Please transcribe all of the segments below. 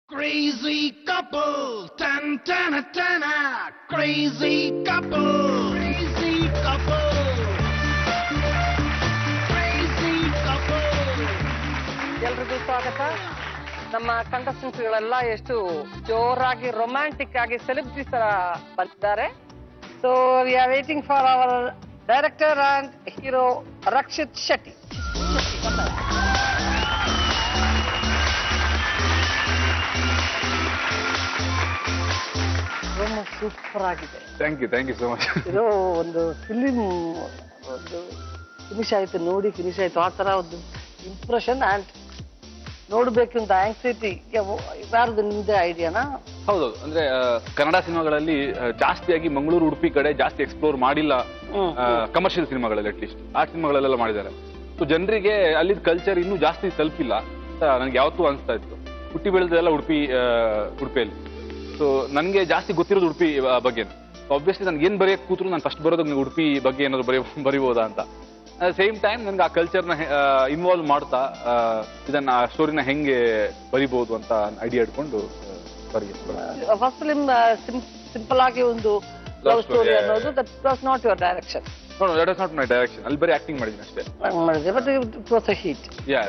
Crazy couple, tan tan tan, crazy couple, crazy couple, crazy couple. ಎಲ್ರಿಗೂ ಸ್ವಾಗತ. ನಮ್ಮ ಕಂಟೆಸ್ಟೆಂಟ್ಗಳೆಲ್ಲ ಎಷ್ಟು ಜೋರಾಗಿ ರೊಮ್ಯಾಂಟಿಕ್ ಆಗಿ ಸೆಲೆಬ್ರಿಟೀಸ್ ತರ ಬಂದಿದ್ದಾರೆ. So we are waiting for our director and hero Rakshit Shetty. Super ಆಗಿದೆ. Thank you so much. ಇದು ಒಂದು ಫಿಲಿಂ ಒಂದು ಫಿನಿಶ್ ಆಯ್ತು, ನೋಡಿ ಫಿನಿಶ್ ಆಯ್ತು, ಆ ತರ ಒಂದು ಇಂಪ್ರೆಷನ್ ಅಂಡ್ ನೋಡ್ಬೇಕು ಅಂತ ಆಂಕ್ಸೈಟಿ ಯಾರ್ದು ನಿಮ್ದೇ ಐಡಿಯಾನಾ? ಹೌದು, ಅಂದ್ರೆ ಕನ್ನಡ ಸಿನಿಮಾಗಳಲ್ಲಿ ಜಾಸ್ತಿಯಾಗಿ ಮಂಗಳೂರು ಉಡುಪಿ ಕಡೆ ಜಾಸ್ತಿ ಎಕ್ಸ್ಪ್ಲೋರ್ ಮಾಡಿಲ್ಲ, ಕಮರ್ಷಿಯಲ್ ಸಿನಿಮಾಗಳಲ್ಲಿ ಅಟ್ಲೀಸ್ಟ್ ಆರ್ಟ್ ಸಿನಿಮಾಗಳೆಲ್ಲ ಮಾಡಿದ್ದಾರೆ. ಸೊ ಜನರಿಗೆ ಅಲ್ಲಿದ್ದ ಕಲ್ಚರ್ ಇನ್ನೂ ಜಾಸ್ತಿ ತಲುಪಿಲ್ಲ ಅಂತ ನನಗೆ ಯಾವತ್ತೂ ಅನಿಸ್ತಾ ಇತ್ತು. ಹುಟ್ಟಿ ಬೆಳೆದೆಲ್ಲ ಉಡುಪಿಯಲ್ಲಿ. ಸೊ ನನಗೆ ಜಾಸ್ತಿ ಗೊತ್ತಿರೋದು ಉಡುಪಿ ಬಗ್ಗೆ. ಆಬ್ವಿಯಸ್ಲಿ ನನ್ಗೆ ಏನ್ ಬರೆಯಕ್ಕೆ ಕೂತ್ರು ನಾನು ಫಸ್ಟ್ ಬರೋದು ಉಡುಪಿ ಬಗ್ಗೆ ಏನಾದ್ರು ಬರಿಬೋದಾ ಅಂತ. ಸೇಮ್ ಟೈಮ್ ನನ್ಗೆ ಆ ಕಲ್ಚರ್ನ ಇನ್ವಾಲ್ವ್ ಮಾಡ್ತಾ ಇದನ್ನ ಆ ಸ್ಟೋರಿನ ಹೆಂಗೆ ಬರಿಬಹುದು ಅಂತ ಐಡಿಯಾ ಇಟ್ಕೊಂಡು ಫಸ್ಟ್ ಫಿಲಿಂ ಸಿಂಪಲ್ ಆಗಿ ಒಂದು ಲವ್ ಸ್ಟೋರಿ ಅನ್ನೋದು that was not your direction. No, that was not my direction. ಅಲ್ಲಿ ಬರೀ ಆಕ್ಟಿಂಗ್ ಮಾಡಿದ್ದೀನಿ ಅಷ್ಟೇ. But it was a hit. Yeah.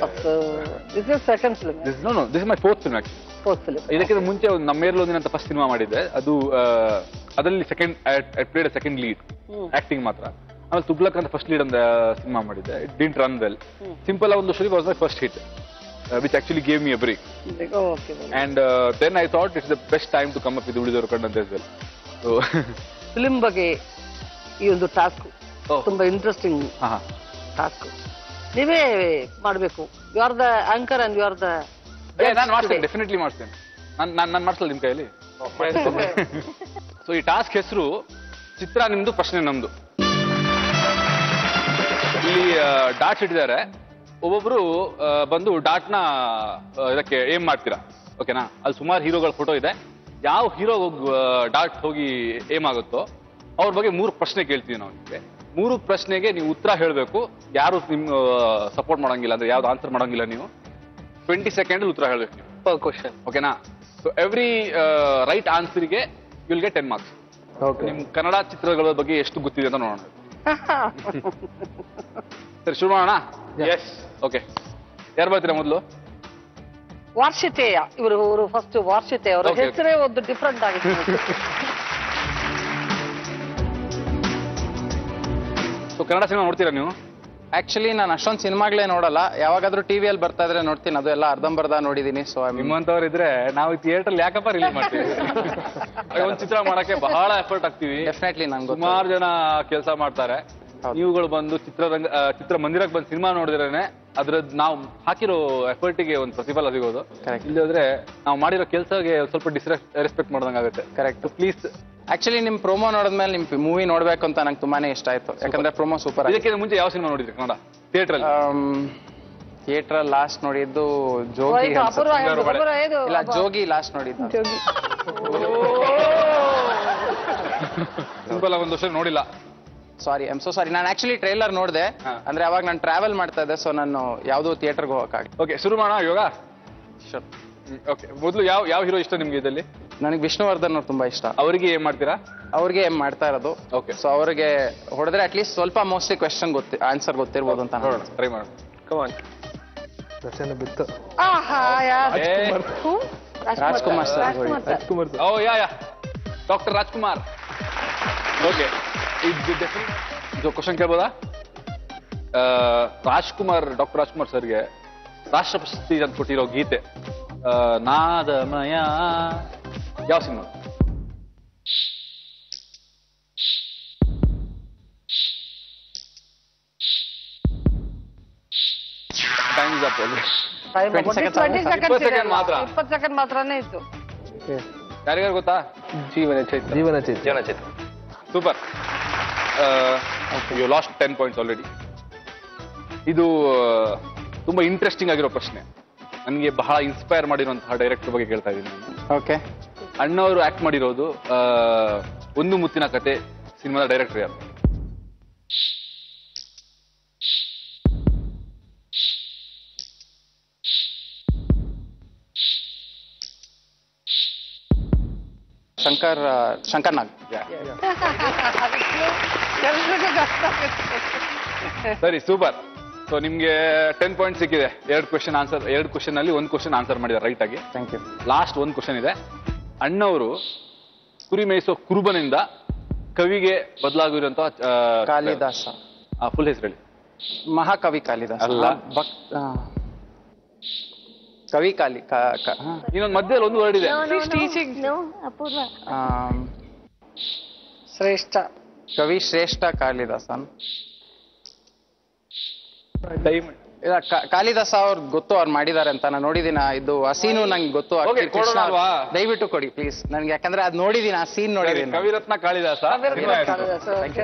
This is second film. This is my fourth film actually. Fourth film. ಇದಕ್ಕಿಂತ ಮುಂಚೆ ಒಂದು ನಮ್ಮೇರ್ಲು ಒಂದಿನ ಅಂತ ಫಸ್ಟ್ ಸಿನಿಮಾ ಮಾಡಿದ್ದೆ. ಅದು ಅದರಲ್ಲಿ I played second lead acting ಮಾತ್ರ. ಆಮೇಲೆ ತುಗ್ಲಕ್ ಅಂತ ಫಸ್ಟ್ ಲೀಡ್ ಅಂತ ಸಿನಿಮಾ ಮಾಡಿದ್ದೆ. It didn't run well. Simple ಆಗಿ ಒಂದು story was my first hit, which actually gave me a break. Okay. And then I thought it's the best time to come up with ಉಳಿದವರು ಕಂಡಂತೆ as well. So film ಬಗ್ಗೆ ಈ ಒಂದು task ತುಂಬಾ interesting task. ನೀವೇ ಮಾಡಬೇಕು. You are the anchor and you are the. ನಾನು ಮಾಡ್ತೇನೆ, ಡೆಫಿನೆಟ್ಲಿ ಮಾಡ್ತೇನೆ. ನಾನು ಮಾಡ್ಸಲ್ಲ ನಿಮ್ ಕೈಯಲ್ಲಿ. ಸೊ ಈ ಟಾಸ್ಕ್ ಹೆಸರು ಚಿತ್ರ ನಿಮ್ದು ಪ್ರಶ್ನೆ ನಮ್ದು. ಇಲ್ಲಿ ಡಾಟ್ಸ್ ಇಟ್ಟಿದ್ದಾರೆ. ಒಬ್ಬೊಬ್ರು ಬಂದು ಡಾಟ್ನ ಇದಕ್ಕೆ ಏಮ್ ಮಾಡ್ತೀರಾ, ಓಕೆನಾ? ಅಲ್ಲಿ ಸುಮಾರು ಹೀರೋಗಳ ಫೋಟೋ ಇದೆ. ಯಾವ ಹೀರೋ ಡಾಟ್ ಹೋಗಿ ಏಮ್ ಆಗುತ್ತೋ ಅವ್ರ ಬಗ್ಗೆ 3 ಪ್ರಶ್ನೆ ಕೇಳ್ತೀವಿ ನಾವು ನಿಮಗೆ. 3 ಪ್ರಶ್ನೆಗೆ ನೀವು ಉತ್ತರ ಹೇಳಬೇಕು. ಯಾರು ನಿಮ್ ಸಪೋರ್ಟ್ ಮಾಡಂಗಿಲ್ಲ, ಅಂದ್ರೆ ಯಾವ್ದು ಆನ್ಸರ್ ಮಾಡಂಗಿಲ್ಲ. ನೀವು 20 ಸೆಕೆಂಡ್ ಉತ್ತರ ಹೇಳ್ಬೇಕು ನೀವು ಪರ್ ಕ್ವಶನ್, ಓಕೆನಾ? ಸೊ ಎವ್ರಿ ರೈಟ್ ಆನ್ಸರ್ಗೆ ಯು ವಿಲ್ ಗೆಟ್ 10 ಮಾರ್ಕ್ಸ್. ನಿಮ್ ಕನ್ನಡ ಚಿತ್ರಗಳ ಬಗ್ಗೆ ಎಷ್ಟು ಗೊತ್ತಿದೆ ಅಂತ ನೋಡೋಣ. ಸರಿ, ಶುರು ಮಾಡೋಣ. Yes, okay. ಯಾರು ಬರ್ತೀರಾ ಮೊದಲು? ವಾರ್ಷಿತೇಯ. ಇವರು ಫಸ್ಟ್ ವಾರ್ಷಿತೇಯ. ಅವರ ಹೆಸರೇ ಒಂದು ಡಿಫ್ರೆಂಟ್ ಆಗಿದೆ. ಸೊ ಕನ್ನಡ ಸಿನಿಮಾ ನೋಡ್ತೀರಾ ನೀವು? ಆಕ್ಚುಲಿ ನಾನು ಅಷ್ಟೊಂದು ಸಿನಿಮಾಗಳೇ ನೋಡಲ್ಲ. ಯಾವಾಗಾದ್ರೂ ಟಿವಿಯಲ್ಲಿ ಬರ್ತಾ ಇದ್ರೆ ನೋಡ್ತೀನಿ. ಅದು ಎಲ್ಲ ಅರ್ಧಂಬರ್ಧ ನೋಡಿದೀನಿ. ಸೊ ನಿಮ್ಮಂತವ್ರು ಇದ್ರೆ ನಾವು ಥಿಯೇಟರ್ ಯಾಕಪ್ಪ ರಿಲೀಸ್ ಮಾಡ್ತೀವಿ? ಒಂದು ಚಿತ್ರ ಮಾಡಕ್ಕೆ ಬಹಳ ಎಫರ್ಟ್ ಆಗ್ತೀವಿ. ಡೆಫಿನೆಟ್ಲಿ ನನ್ಗೆ ಸುಮಾರು ಜನ ಕೆಲಸ ಮಾಡ್ತಾರೆ. ನೀವುಗಳು ಬಂದು ಚಿತ್ರ ಮಂದಿರಕ್ಕೆ ಬಂದು ಸಿನಿಮಾ ನೋಡಿದ್ರೇನೆ ಅದ್ರದ್ದು ನಾವು ಹಾಕಿರೋ ಎಫರ್ಟಿಗೆ ಒಂದು ಪ್ರತಿಫಲ ಸಿಗೋದು. ಇಲ್ಲದ್ರೆ ನಾವು ಮಾಡಿರೋ ಕೆಲಸಕ್ಕೆ ಸ್ವಲ್ಪ ರೆಸ್ಪೆಕ್ಟ್ ಮಾಡ್ದಂಗೆ ಆಗುತ್ತೆ. ಕರೆಕ್ಟ್. ಪ್ಲೀಸ್, ಆಕ್ಚುಲಿ ನಿಮ್ ಪ್ರೋಮೋ ನೋಡಿದ್ಮೇಲೆ ನಿಮ್ ಮೂವಿ ನೋಡ್ಬೇಕು ಅಂತ ನಂಗೆ ತುಂಬಾನೇ ಇಷ್ಟ ಆಯ್ತು. ಯಾಕಂದ್ರೆ ಪ್ರೋಮೋ ಸೂಪರ್. ಇದಕ್ಕಿಂತ ಮುಂಚೆ ಯಾವ ಸಿನಿಮಾ ನೋಡಿದ್ರಿ ಕನ್ನಡ ಥಿಯೇಟರ್ ಲಾಸ್ಟ್ ನೋಡಿದ್ದು ಜೋಗಿ. ಇಲ್ಲ, ಜೋಗಿ ಲಾಸ್ಟ್ ನೋಡಿದ್ದು. ಸಿಂಪಲ್ ಆಗಿ 1 ವರ್ಷ ನೋಡಿಲ್ಲ. ಸಾರಿ, ಐ ಆಮ್ ಸೋ ಸಾರಿ. ನಾನು ಆಕ್ಚುಲಿ ಟ್ರೈಲರ್ ನೋಡಿದೆ. ಅಂದ್ರೆ ಅವಾಗ ನಾನು ಟ್ರಾವೆಲ್ ಮಾಡ್ತಾ ಇದ್ದೆ. ಸೊ ನಾನು ಯಾವ್ದು ಥಿಯೇಟರ್ಗೆ ಹೋಗಕ್ಕಾಗಿ. ಓಕೆ, ಶುರು ಮಾಡೋಣ ಯೋಗ. ಓಕೆ, ಮೊದಲು ಯಾವ ಹೀರೋ ಇಷ್ಟ ನಿಮ್ಗೆ ಇದರಲ್ಲಿ? ನನಗೆ ವಿಷ್ಣುವರ್ಧನ್ ಅವ್ರು ತುಂಬಾ ಇಷ್ಟ. ಅವರಿಗೆ ಏನ್ ಮಾಡ್ತೀರಾ? ಅವ್ರಿಗೆ ಏನ್ ಮಾಡ್ತಾ ಇರೋದು. ಓಕೆ, ಸೊ ಅವ್ರಿಗೆ ಹೊಡೆದ್ರೆ ಅಟ್ಲೀಸ್ಟ್ ಸ್ವಲ್ಪ ಮೋಸ್ಟ್ಲಿ ಕ್ವೆಶ್ಚನ್ ಆನ್ಸರ್ ಗೊತ್ತಿರ್ಬೋದು ಅಂತ ಟ್ರೈ ಮಾಡೋಣ. ಕಮಾನ್. ಬಿತ್ತು. Rajkumar sir. Oh yeah doctor Rajkumar. Okay, ಇದು ಕ್ವಶನ್ ಕೇಳ್ಬೋದಾ? ಡಾಕ್ಟರ್ ರಾಜ್ಕುಮಾರ್ ಸರ್ಗೆ ರಾಷ್ಟ್ರ ಪ್ರಶಸ್ತಿ ಅಂತ ಕೊಟ್ಟಿರೋ ಗೀತೆ ನಾದಮಯ ಯಾವ cinema? Time is up. 20 second ಮಾತ್ರ. 20 ಸೆಕೆಂಡ್ ಮಾತ್ರನೇ ಇತ್ತು. ಯಾರಿಗಾರು ಗೊತ್ತಾ? Jeevana Chaitra. Super. You lost 10 points already. ಇದು ತುಂಬಾ ಇಂಟ್ರೆಸ್ಟಿಂಗ್ ಆಗಿರೋ ಪ್ರಶ್ನೆ. ನನಗೆ ಬಹಳ ಇನ್ಸ್ಪೈರ್ ಮಾಡಿರುವಂತಹ ಡೈರೆಕ್ಟರ್ ಬಗ್ಗೆ ಕೇಳ್ತಾ ಇದ್ದೀನಿ ನಾನು. ಓಕೆ. ಅಣ್ಣವರು ಆಕ್ಟ್ ಮಾಡಿರೋದು ಒಂದು ಮುತ್ತಿನ ಕತೆ ಸಿನಿಮಾದ ಡೈರೆಕ್ಟರ್ ಯಾರು? ಶಂಕರ್ ನಾಗ್. ಎಲ್ರಿಗೂ ಕಷ್ಟ ಆಗುತ್ತೆ. ಸರಿ, ಸೂಪರ್. ಸೊ ನಿಮ್ಗೆ 10 ಪಾಯಿಂಟ್ ಸಿಕ್ಕಿದೆ. 2 ಕ್ವಶನ್ ಅಲ್ಲಿ 1 ಕ್ವಶನ್ ಆನ್ಸರ್ ಮಾಡಿದ್ದಾರೆ ರೈಟ್ ಆಗಿ. Thank you. ಲಾಸ್ಟ್ 1 ಕ್ವಶನ್ ಇದೆ. ಅಣ್ಣವರು ಕುರಿ ಮೇಯಿಸೋ ಕುರುಬನಿಂದ ಕವಿಗೆ ಬದಲಾಗಿರುವಂತ ಕಾಳಿದಾಸ. ಫುಲ್ ಹೆಸರು ಹೇಳಿ. ಮಹಾಕವಿ ಕಾಳಿದಾಸ ಅಲ್ಲ. ಕವಿ ಕಾಳಿ ಇನ್ನೊಂದು ಮಧ್ಯದಲ್ಲಿ ಒಂದು ವರ್ಡ್ ಇದೆ. ಅಪೂರ್ವ. ಶ್ರೇಷ್ಠ ಕವಿ ಶ್ರೇಷ್ಠ ಕಾಳಿದಾಸನ್. ಟೈಮ್ ಇಲ್ಲ, ಕಾಳಿದಾಸ ಅವ್ರು ಗೊತ್ತು, ಅವ್ರು ಮಾಡಿದ್ದಾರೆ ಅಂತ ನಾನು ನೋಡಿದೀನಿ. ಇದು ಆ ಸೀನು ನಂಗೆ ಗೊತ್ತು. Okay, ಕೊಡೋಣ ಅಲ್ವಾ? ದಯವಿಟ್ಟು ಕೊಡಿ ಪ್ಲೀಸ್ ನನ್ಗೆ, ಯಾಕಂದ್ರೆ ಅದ್ ನೋಡಿದೀನಿ, ಆ ಸೀನ್ ನೋಡಿದೀನಿ. ಕವಿರತ್ನ ಕಾಳಿದಾಸ. ಕವಿರತ್ನ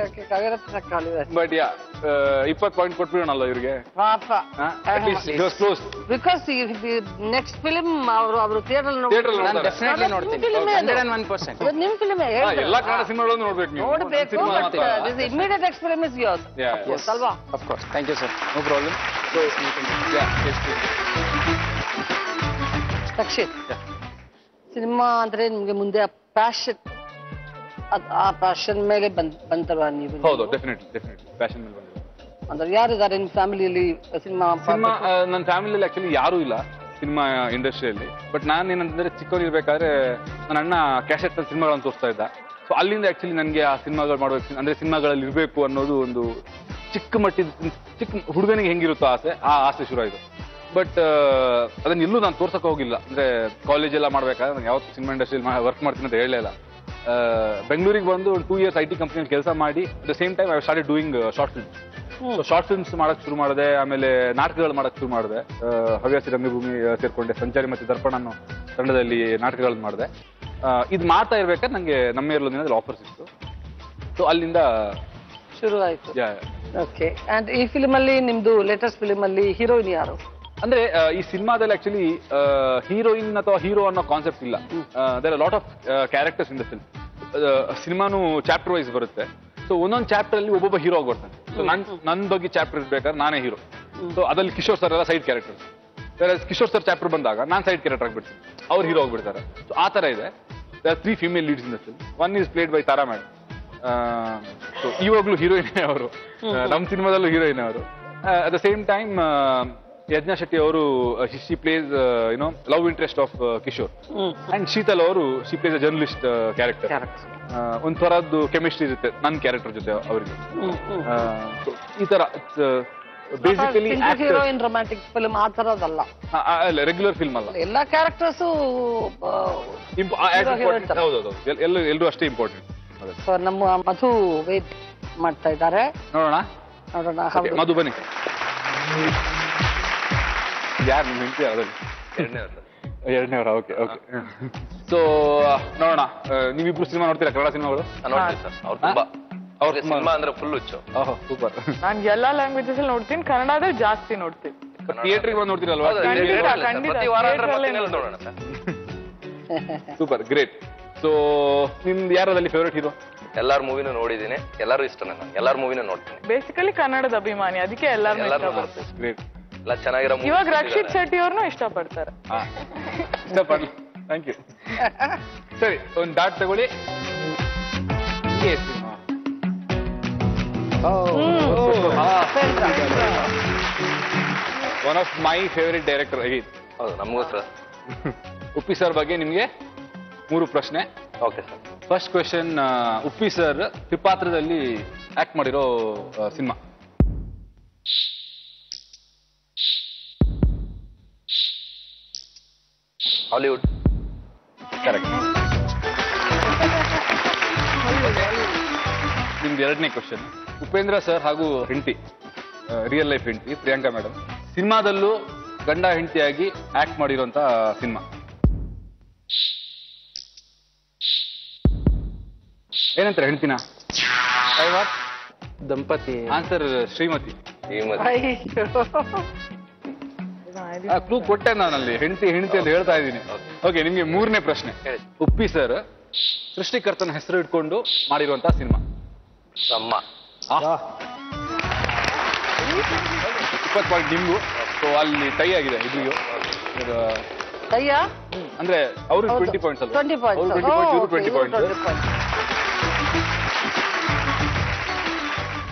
ಕಾಳಿದಾಸ. ಬಟ್ 20 ಪಾಯಿಂಟ್ ಕೊಟ್ಬಿಡೋಣಲ್ಲ ಇವ್ರಿಗೆ. ಪಾಪ. ಕ್ಲೋಸ್. ಬಿಕಾಸ್ ನೆಕ್ಸ್ಟ್ ಫಿಲ್ಮ್ ಅವರು ಥಿಯೇಟರ್ ನಾನು ಡೆಫಿನೆಟ್ಲಿ ನೋಡ್ತೀನಿ. 101%. ನಿಮ್ ಫಿಲ್ಮ್ ಎಲ್ಲಾ ಕನ್ನಡ ಸಿನಿಮಾಗಳನ್ನು ನೋಡ್ಬೇಕು ನೀವು. ನೋಡ್ಬೇಕು. Immediate next film is yours ಅಲ್ವಾ? Of course. Thank you sir. No problem. Rakshit, cinema ಅಂದ್ರೆ ನಿಮ್ಗೆ ಮುಂದೆ ಪ್ಯಾಷನ್, ಆ ಪ್ಯಾಷನ್ ಮೇಲೆ ಬಂತಲ್ವಾ ನೀವು? ಹೌದು, ಡೆಫಿನೆಟ್ಲಿ ಪ್ಯಾಷನ್ ಮೇಲೆ ಬಂದಿದೆ. ಅಂದ್ರೆ ಯಾರಿದ್ದಾರೆ ನಿಮ್ಮ ಫ್ಯಾಮಿಲಿಯಲ್ಲಿ ಸಿನಿಮಾ? ನನ್ನ ಫ್ಯಾಮಿಲಿಯಲ್ಲಿ ಆಕ್ಚುಲಿ ಯಾರೂ ಇಲ್ಲ ಸಿನಿಮಾ ಇಂಡಸ್ಟ್ರಿಯಲ್ಲಿ. ಬಟ್ ನಾನು ಏನಂತಂದ್ರೆ ಚಿಕ್ಕವನಿರ್ಬೇಕಾದ್ರೆ ನನ್ನ ಅಣ್ಣ ಕ್ಯಾಸೆಟ್ ಅಲ್ಲಿ ಸಿನಿಮಾಗಳನ್ನು ತೋರಿಸ್ತಾ ಇದ್ದ. ಸೊ ಅಲ್ಲಿಂದ ಆಕ್ಚುಲಿ ನನಗೆ ಆ ಸಿನಿಮಾಗಳು ಮಾಡ್ಬೇಕು, ಅಂದ್ರೆ ಸಿನಿಮಾಗಳಲ್ಲಿ ಇರಬೇಕು ಅನ್ನೋದು ಒಂದು ಚಿಕ್ಕ ಹುಡುಗನಿಗೆ ಹೆಂಗಿರುತ್ತೋ ಆಸೆ, ಆ ಆಸೆ ಶುರು ಆಯಿತು. ಬಟ್ ಅದನ್ನ ಎಲ್ಲೂ ನಾನು ತೋರ್ಸಕ್ಕೆ ಹೋಗಿಲ್ಲ. ಅಂದ್ರೆ ಕಾಲೇಜ್ ಎಲ್ಲ ಮಾಡ್ಬೇಕಾದ್ರೆ ನಾನು ಯಾವತ್ತು ಸಿನಿಮಾ ಇಂಡಸ್ಟ್ರಿಯಲ್ಲಿ ವರ್ಕ್ ಮಾಡ್ತೀನಿ ಅಂತ ಹೇಳಲೇ ಇಲ್ಲ. ಬೆಂಗಳೂರಿಗೆ ಬಂದು ಒಂದು 2 years IT ಕಂಪ್ನಿಯಲ್ಲಿ ಕೆಲಸ ಮಾಡಿ at the same time I started doing short films. So short films ಮಾಡಕ್ ಶುರು ಮಾಡಿದೆ. ಆಮೇಲೆ ನಾಟಕಗಳು ಮಾಡಕ್ ಶುರು ಮಾಡಿದೆ. ಹವ್ಯಾಸಿ ರಂಗಭೂಮಿ ಸೇರ್ಕೊಂಡೆ. ಸಂಚಾರಿ ಮತ್ತು ದರ್ಪಣ ಅನ್ನೋ ತಂಡದಲ್ಲಿ ನಾಟಕಗಳನ್ನ ಮಾಡಿದೆ. ಇದು ಮಾಡ್ತಾ ಇರ್ಬೇಕಾದ್ರೆ ನಂಗೆ ನಮ್ಮ ಏರ್ಲೊಂದಿನಲ್ಲಿ ಆಫರ್ ಸಿಕ್ತು. ಸೊ ಅಲ್ಲಿಂದ ಶುರು ಆಯ್ತು. ಓಕೆ. ಅಂಡ್ ಈ ಫಿಲ್ಮ್ ಅಲ್ಲಿ ನಿಮ್ದು ಲೇಟೆಸ್ಟ್ ಫಿಲ್ಮ್ ಅಲ್ಲಿ ಹೀರೋಯಿನ್ ಯಾರು? ಅಂದ್ರೆ ಈ ಸಿನಿಮಾದಲ್ಲಿ ಆಕ್ಚುಲಿ ಹೀರೋಯಿನ್ ಅಥವಾ ಹೀರೋ ಅನ್ನೋ ಕಾನ್ಸೆಪ್ಟ್ ಇಲ್ಲ. There are lot of characters in the film. ಸಿನಿಮಾನು ಚಾಪ್ಟರ್ ವೈಸ್ ಬರುತ್ತೆ. ಸೊ ಒಂದೊಂದು ಚಾಪ್ಟರ್ ಅಲ್ಲಿ ಒಬ್ಬೊಬ್ಬ ಹೀರೋ ಆಗಿ ಬರ್ತಾನೆ. ಸೊ ನನ್ನ ಬಗ್ಗೆ ಚಾಪ್ಟರ್ ಇರ್ಬೇಕಾದ್ರೆ ನಾನೇ ಹೀರೋ. ಸೊ ಅದ್ರಲ್ಲಿ ಕಿಶೋರ್ ಸರ್ ಎಲ್ಲ side characters. Kishore sir chapter ಬಂದಾಗ ನಾನು ಸೈಡ್ ಕ್ಯಾರೆಕ್ಟರ್ ಆಗ್ಬಿಡ್ತೀನಿ, ಅವ್ರು ಹೀರೋ ಆಗ್ಬಿಡ್ತಾರೆ. ಸೊ ಆ ತರ ಇದೆ. 3 female leads in the film. One is played by Tara madam. So ಇವಾಗಲೂ ಹೀರೋಯಿನ್ ಅವರು, ನಮ್ಮ ಸಿನಿಮಾದಲ್ಲೂ ಹೀರೋಯಿನ್ ಅವರು. At the same time Yagna Shetty ಅವರು she plays love interest of Kishore. And Sheetal ಅವರು she plays a journalist character. ಒಂಥರದ್ದು ಕೆಮಿಸ್ಟ್ರಿ ಇರುತ್ತೆ ನನ್ನ ಕ್ಯಾರೆಕ್ಟರ್ ಜೊತೆ ಅವರಿಗೆ. ಈ ತರ ಬೇಸಿಕಲಿ ಹೀರೋಯಿನ್ ರೊಮ್ಯಾಂಟಿಕ್ ಫಿಲ್ಮ್ ಆ ತರದಲ್ಲ, ರೆಗ್ಯುಲರ್ ಫಿಲ್ಮ್ ಅಲ್ಲ. ಎಲ್ಲಾ ಕ್ಯಾರೆಕ್ಟರ್ಸು ಎಲ್ಲರೂ ಅಷ್ಟೇ ಇಂಪಾರ್ಟೆಂಟ್. ನಮ್ಮ ಮಧು ವೇಟ್ ಮಾಡ್ತಾ ಇದ್ದಾರೆ, ನೋಡೋಣ. ಮಧು ಬನ್ನಿ. ಯಾರು ನಿಮ್ಮ ಹೆಂಡತಿ? ಅದ್ರಲ್ಲಿ ಎರಡನೇವರ. Okay okay. ಸೊ ನೋಡೋಣ, ನೀವಿಬ್ರು ಸಿನಿಮಾ ನೋಡ್ತೀರಾ? ಕನ್ನಡ ಸಿನಿಮಾಗಳು ನೋಡ್ತೀವಿ ಸರ್. ಅವ್ರು ತುಂಬಾ, ಅವ್ರಿಗೆ ಸಿನಿಮಾ ಅಂದ್ರೆ ಫುಲ್ ಹುಚ್ಚು. ಓಹೋ ಸೂಪರ್. ನಾನು ಎಲ್ಲಾ ಲ್ಯಾಂಗ್ವೇಜಸ್ ಅಲ್ಲಿ ನೋಡ್ತೀನಿ, ಕನ್ನಡದಲ್ಲಿ ಜಾಸ್ತಿ ನೋಡ್ತೀನಿ. ಥಿಯೇಟರ್ಗೆ ಬಂದು ನೋಡ್ತೀರಲ್ವಾ? ಪ್ರತಿ ವಾರ ನೋಡೋಣ ಸರ್. Super, great. ಸೊ ನಿಮ್ದು ಯಾರಲ್ಲಿ ಫೇವ್ರೇಟ್ ಹೀರೋ? ಎಲ್ಲಾರ ಮೂವಿನೂ ನೋಡಿದೀನಿ, ಎಲ್ಲರೂ ಇಷ್ಟ ನನಗೆ, ಎಲ್ಲಾರ ಮೂವಿನೂ ನೋಡ್ತೀನಿ. ಬೇಸಿಕಲಿ ಕನ್ನಡದ ಅಭಿಮಾನಿ, ಅದಕ್ಕೆ ಎಲ್ಲಾರು ಇಷ್ಟಪಡ್ತಾರೆ. ಗ್ರೇಟ್. ಎಲ್ಲ ಚೆನ್ನಾಗಿರೋ ಮೂವಿ. ಇವಾಗ ರಕ್ಷಿತ್ ಶೆಟ್ಟಿ ಅವ್ರನ್ನೂ ಇಷ್ಟಪಡ್ತಾರೆ. ಇಷ್ಟಪಡ್ಲಿ. Thank you. ಸರಿ, ಒಂದು ಡಾಟ್ ತಗೊಳ್ಳಿ. One of my favourite director again. ಹೌದು, ನಮಗೂ ಸರ್. ಉಪ್ಪಿ ಸರ್ ಬಗ್ಗೆ ನಿಮಗೆ 3 ಪ್ರಶ್ನೆ. Okay sir. First question, Uppi sir ತ್ರಿಪಾತ್ರದಲ್ಲಿ ಆಕ್ಟ್ ಮಾಡಿರೋ ಸಿನಿಮಾ? ಹಾಲಿವುಡ್. ಕರೆಕ್ಟ್. ನಿಮ್ದು 2ನೇ ಕ್ವೆಶನ್, ಉಪೇಂದ್ರ ಸರ್ ಹಾಗೂ ಹೆಂಡತಿ, ರಿಯಲ್ ಲೈಫ್ ಹೆಂಡತಿ ಪ್ರಿಯಾಂಕಾ ಮೇಡಮ್, ಸಿನಿಮಾದಲ್ಲೂ ಗಂಡ ಹೆಂಡತಿಯಾಗಿ ಆಕ್ಟ್ ಮಾಡಿರೋಂಥ ಸಿನಿಮಾ? ಏನಂತಾರೆ ಹೆಂಡತಿನ? ದಂಪತಿ. ಆನ್ಸರ್ ಶ್ರೀಮತಿ. ಶ್ರೀಮತಿ. ಕ್ಲೂ ಕೊಟ್ಟೆ ನಾನಲ್ಲಿ, ಹೆಂಡತಿ ಹೆಂಡತಿ ಅಂತ ಹೇಳ್ತಾ ಇದ್ದೀನಿ. ಓಕೆ, ನಿಮ್ಗೆ 3ನೇ ಪ್ರಶ್ನೆ. ಉಪ್ಪಿ ಸರ್ ಸೃಷ್ಟಿಕರ್ತನ ಹೆಸರು ಇಟ್ಕೊಂಡು ಮಾಡಿರುವಂತಹ ಸಿನಿಮಾ? ಅಮ್ಮ. 20 ಪಾಯಿಂಟ್ ನಿಮ್ಗೂ. ಸೊ ಅಲ್ಲಿ ಟೈ ಆಗಿದೆ ಇಲ್ಲಿಗೂ. ದಯ್ಯ ಅಂದ್ರೆ ಅವ್ರು 20 ಪಾಯಿಂಟ್ಸ್ ಅಲ್ವಾ 20 ಪಾಯಿಂಟ್ಸ್ ಅವ್ರು 20 ಪಾಯಿಂಟ್ಸ್ ಇವ್ರು 20 ಪಾಯಿಂಟ್ಸ್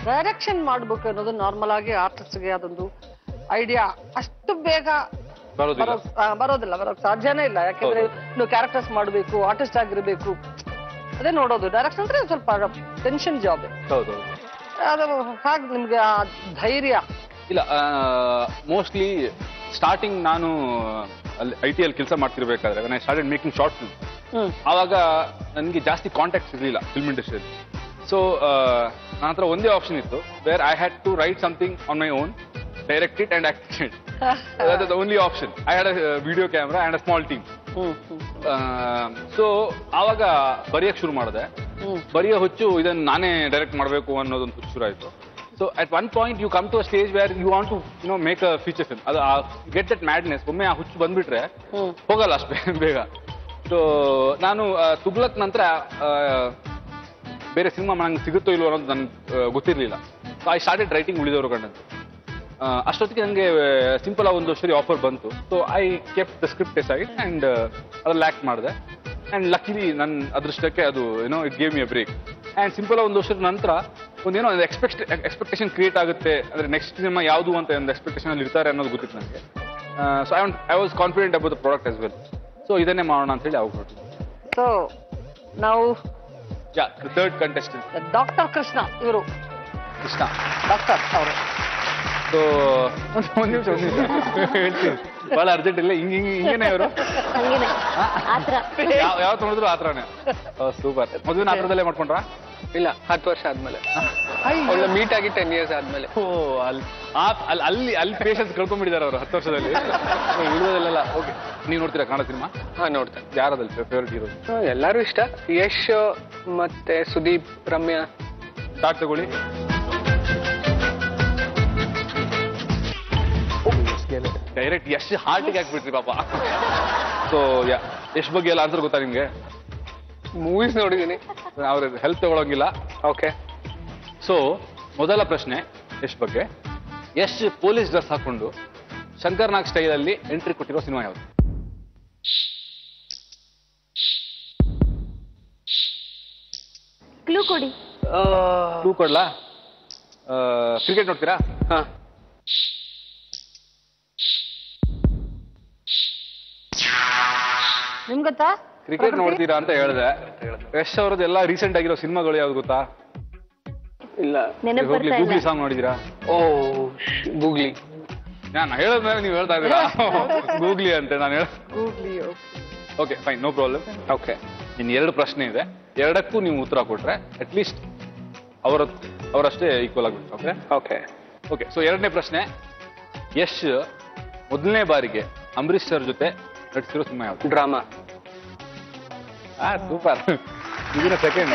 ಡೈರೆಕ್ಷನ್ ಮಾಡ್ಬೇಕು ಅನ್ನೋದು ನಾರ್ಮಲ್ ಆಗಿ ಆರ್ಟಿಸ್ಟ್ಗೆ ಅದೊಂದು ಐಡಿಯಾ ಅಷ್ಟು ಬೇಗ ಬರೋದಿಲ್ಲ ಬರೋಕ್ ಸಾಧ್ಯನೇ ಇಲ್ಲ. ಯಾಕೆಂದ್ರೆ ನೀವು ಕ್ಯಾರೆಕ್ಟರ್ಸ್ ಮಾಡಬೇಕು, ಆರ್ಟಿಸ್ಟ್ ಆಗಿರ್ಬೇಕು, ಅದೇ ನೋಡೋದು. ಡೈರೆಕ್ಷನ್ ಅಂದ್ರೆ ಸ್ವಲ್ಪ ಟೆನ್ಷನ್ ಜಾಬ್. ಹೌದು ಅದು ಹಾಗೆ ನಿಮ್ಗೆ ಆ ಧೈರ್ಯ ಇಲ್ಲ. ಮೋಸ್ಟ್ಲಿ ಸ್ಟಾರ್ಟಿಂಗ್ ನಾನು ಅಲ್ಲಿ IT ಅಲ್ಲಿ ಕೆಲಸ ಮಾಡ್ತಿರ್ಬೇಕಾದ್ರೆ when I started making short films, ಆವಾಗ ನನಗೆ ಜಾಸ್ತಿ ಕಾಂಟ್ಯಾಕ್ಟ್ಸ್ ಇರಲಿಲ್ಲ ಫಿಲ್ಮ್ ಇಂಡಸ್ಟ್ರಿಯಲ್ಲಿ. ಸೊ ನನ್ನ ಹತ್ರ ಒಂದೇ ಆಪ್ಷನ್ ಇತ್ತು, where I had to write something on my own, direct it and act it. That is the only option. I had a video camera and a small team. So ಆವಾಗ ಬರೆಯಕ್ಕೆ ಶುರು ಮಾಡಿದೆ. ಬರೆಯೋ ಹುಚ್ಚು ಇದನ್ನು ನಾನೇ ಡೈರೆಕ್ಟ್ ಮಾಡಬೇಕು ಅನ್ನೋದೊಂದು ಹುಚ್ಚು ಶುರು ಆಯಿತು. So at one point you come to a stage where you want to make a feature film. ಅದು ಗೆಟ್ ದಟ್ ಮ್ಯಾಡ್ನೆಸ್. ಒಮ್ಮೆ ಆ ಹುಚ್ಚು ಬಂದ್ಬಿಟ್ರೆ ಹೋಗಲ್ಲ ಅಷ್ಟು ಬೇಗ. ಸೊ ನಾನು ತುಗ್ಲಕ್ ನಂತರ ಬೇರೆ ಸಿನಿಮಾ ನಂಗೆ ಸಿಗುತ್ತೋ ಇಲ್ವೋ ಅನ್ನೋದು ನನ್ಗೆ ಗೊತ್ತಿರಲಿಲ್ಲ. ಸೊ ಐ ಸ್ಟಾರ್ಟೆಡ್ ರೈಟಿಂಗ್ ಉಳಿದವರು ಕಂಡಂತೆ. ಅಷ್ಟೊತ್ತಿಗೆ ನನಗೆ ಸಿಂಪಲ್ ಆಗಿ ಒಂದು ಸರಿ ಆಫರ್ ಬಂತು. So I kept the script aside and ಅದ್ರಲ್ಲಿ ಆ್ಯಕ್ಟ್ ಮಾಡಿದೆ. ಆ್ಯಂಡ್ ಲಕ್ಕಿಲಿ ನನ್ನ ಅದೃಷ್ಟಕ್ಕೆ ಅದು it gave me a break. And simple ಆಗಿ ಒಂದು ವರ್ಷದ ನಂತರ ಒಂದೇನೋ ಒಂದು ಎಕ್ಸ್ಪೆಕ್ಟೇಷನ್ ಕ್ರಿಯೇಟ್ ಆಗುತ್ತೆ. ಅಂದರೆ ನೆಕ್ಸ್ಟ್ ಸಿನಿಮಾ ಯಾವುದು ಅಂತ ಒಂದು ಎಕ್ಸ್ಪೆಕ್ಟೇಷನ್ ಅಲ್ಲಿ ಇರ್ತಾರೆ ಅನ್ನೋದು ಗೊತ್ತಿತ್ತು ನನಗೆ. So I was confident about the product as well. So ಇದನ್ನೇ ಮಾಡೋಣ ಅಂತ ಹೇಳಿ ಅವಾಗ ಹೊರಟಿದ್ದೆ. ಸೊ ನಾವು ಥರ್ಡ್ ಕಂಟೆಸ್ಟೆಂಟ್ ಡಾಕ್ಟರ್ ಕೃಷ್ಣ, ಇವರು ಕೃಷ್ಣ ಡಾಕ್ಟರ್ ಅವರು. ಸೊ ಒಂದು ನಿಮಿಷ ಹೇಳ್ತೀನಿ, ಬಹಳ ಅರ್ಜೆಂಟ್ ಇಲ್ಲ. ಹಿಂಗೇನೆ ಅವರು ಯಾವ ನೋಡಿದ್ರು ಆ ಥರನೇ. ಸೂಪರ್. ಮದುವೆ ಆ ಥರದಲ್ಲೇ ಮಾಡ್ಕೊಂಡ್ರಾ? ಇಲ್ಲ, 10 ವರ್ಷ ಆದ್ಮೇಲೆ. ಒಳ್ಳೆ ಮೀಟ್ ಆಗಿ 10 years ಆದ್ಮೇಲೆ. ಅಲ್ಲಿ ಪೇಷನ್ಸ್ ಕಳ್ಕೊಂಡ್ಬಿಟ್ಟಿದ್ದಾರೆ ಅವರು 10 ವರ್ಷದಲ್ಲಿ. ಉಳಿದೋದೆಲ್ಲ ಓಕೆ. ನೀವು ನೋಡ್ತೀರಾ ಕನ್ನಡ ಸಿನಿಮಾ? ಹಾ, ನೋಡ್ತೇನೆ. ಯಾರದಲ್ಲಿ ಫೇವ್ರೇಟ್ ಹೀರೋ? ಎಲ್ಲರೂ ಇಷ್ಟ. ಯಶ್ ಮತ್ತೆ ಸುದೀಪ್, ರಮ್ಯಾ. ಸ್ಟಾರ್ಟ್ ತಗೊಳ್ಳಿ. ಡೈರೆಕ್ಟ್ ಯಶ್ ಹಾರ್ಟಿಗೆ ಹಾಕ್ಬಿಟ್ರಿ ಪಾಪ. ಸೊ ಯಶ್ ಬಗ್ಗೆ ಎಲ್ಲ ಆನ್ಸರ್ ಗೊತ್ತಾ ನಿಮ್ಗೆ? ಮೂವೀಸ್ ನೋಡಿದೀನಿ. ಅವ್ರ ಹೆಲ್ಪ್ ತಗೊಳಂಗಿಲ್ಲ. ಓಕೆ. ಸೊ ಮೊದಲ ಪ್ರಶ್ನೆ ಯಶ್ ಬಗ್ಗೆ. ಯಶ್ ಪೊಲೀಸ್ ಡ್ರೆಸ್ ಹಾಕೊಂಡು ಶಂಕರ್ನಾಗ್ ಸ್ಟೈಲ್ ಅಲ್ಲಿ ಎಂಟ್ರಿ ಕೊಟ್ಟಿರೋ ಸಿನಿಮಾ ಯಾವುದು? ಕ್ಲೂ ಕೊಡಿ. ಕ್ಲೂ ಕೊಡ್ಲಾ? ಕ್ರಿಕೆಟ್ ನೋಡ್ತೀರಾ? ಹಾ. ನಿಮ್ಗೆ ಗೊತ್ತಾ? ಕ್ರಿಕೆಟ್ ನೋಡ್ತೀರಾ ಅಂತ ಹೇಳಿದೆ. ಯಶ್ ಅವ್ರದ್ದು ಎಲ್ಲ ರೀಸೆಂಟ್ ಆಗಿರೋ ಸಿನಿಮಾಗಳು ಯಾವ್ದು ಗೊತ್ತಾ? ಇಲ್ಲ. ಹೋಗ್ಲಿ, ಗೂಗ್ಲಿ ಸಾಂಗ್ ನೋಡಿದೀರಾ? ಓ, ಗೂಗ್ಲಿ. ನಾನು ಹೇಳಿದ್ಮೇಲೆ ನೀವು ಹೇಳ್ತಾ ಇದ್ದೀರಾ ಗೂಗ್ಲಿ ಅಂತ. ನಾನು Googly. Okay, fine, no problem. Okay. ಇನ್ನು 2 ಪ್ರಶ್ನೆ ಇದೆ. 2ಕ್ಕೂ ನೀವು ಉತ್ತರ ಕೊಟ್ರೆ ಅಟ್ಲೀಸ್ಟ್ ಅವರಷ್ಟೇ ಈಕ್ವಲ್ ಆಗ್ಬಿಟ್ಟು. Okay okay okay. ಸೊ 2ನೇ ಪ್ರಶ್ನೆ. ಯಶ್ ಮೊದಲನೇ ಬಾರಿಗೆ ಅಂಬರೀಶ್ ಸರ್ ಜೊತೆ ನಟಿಸಿರೋ ಸಿನಿಮಾ ಯಾವುದು? ಡ್ರಾಮಾ. ಸೂಪರ್. ಇದನ್ನ ಸೆಕೆಂಡ್.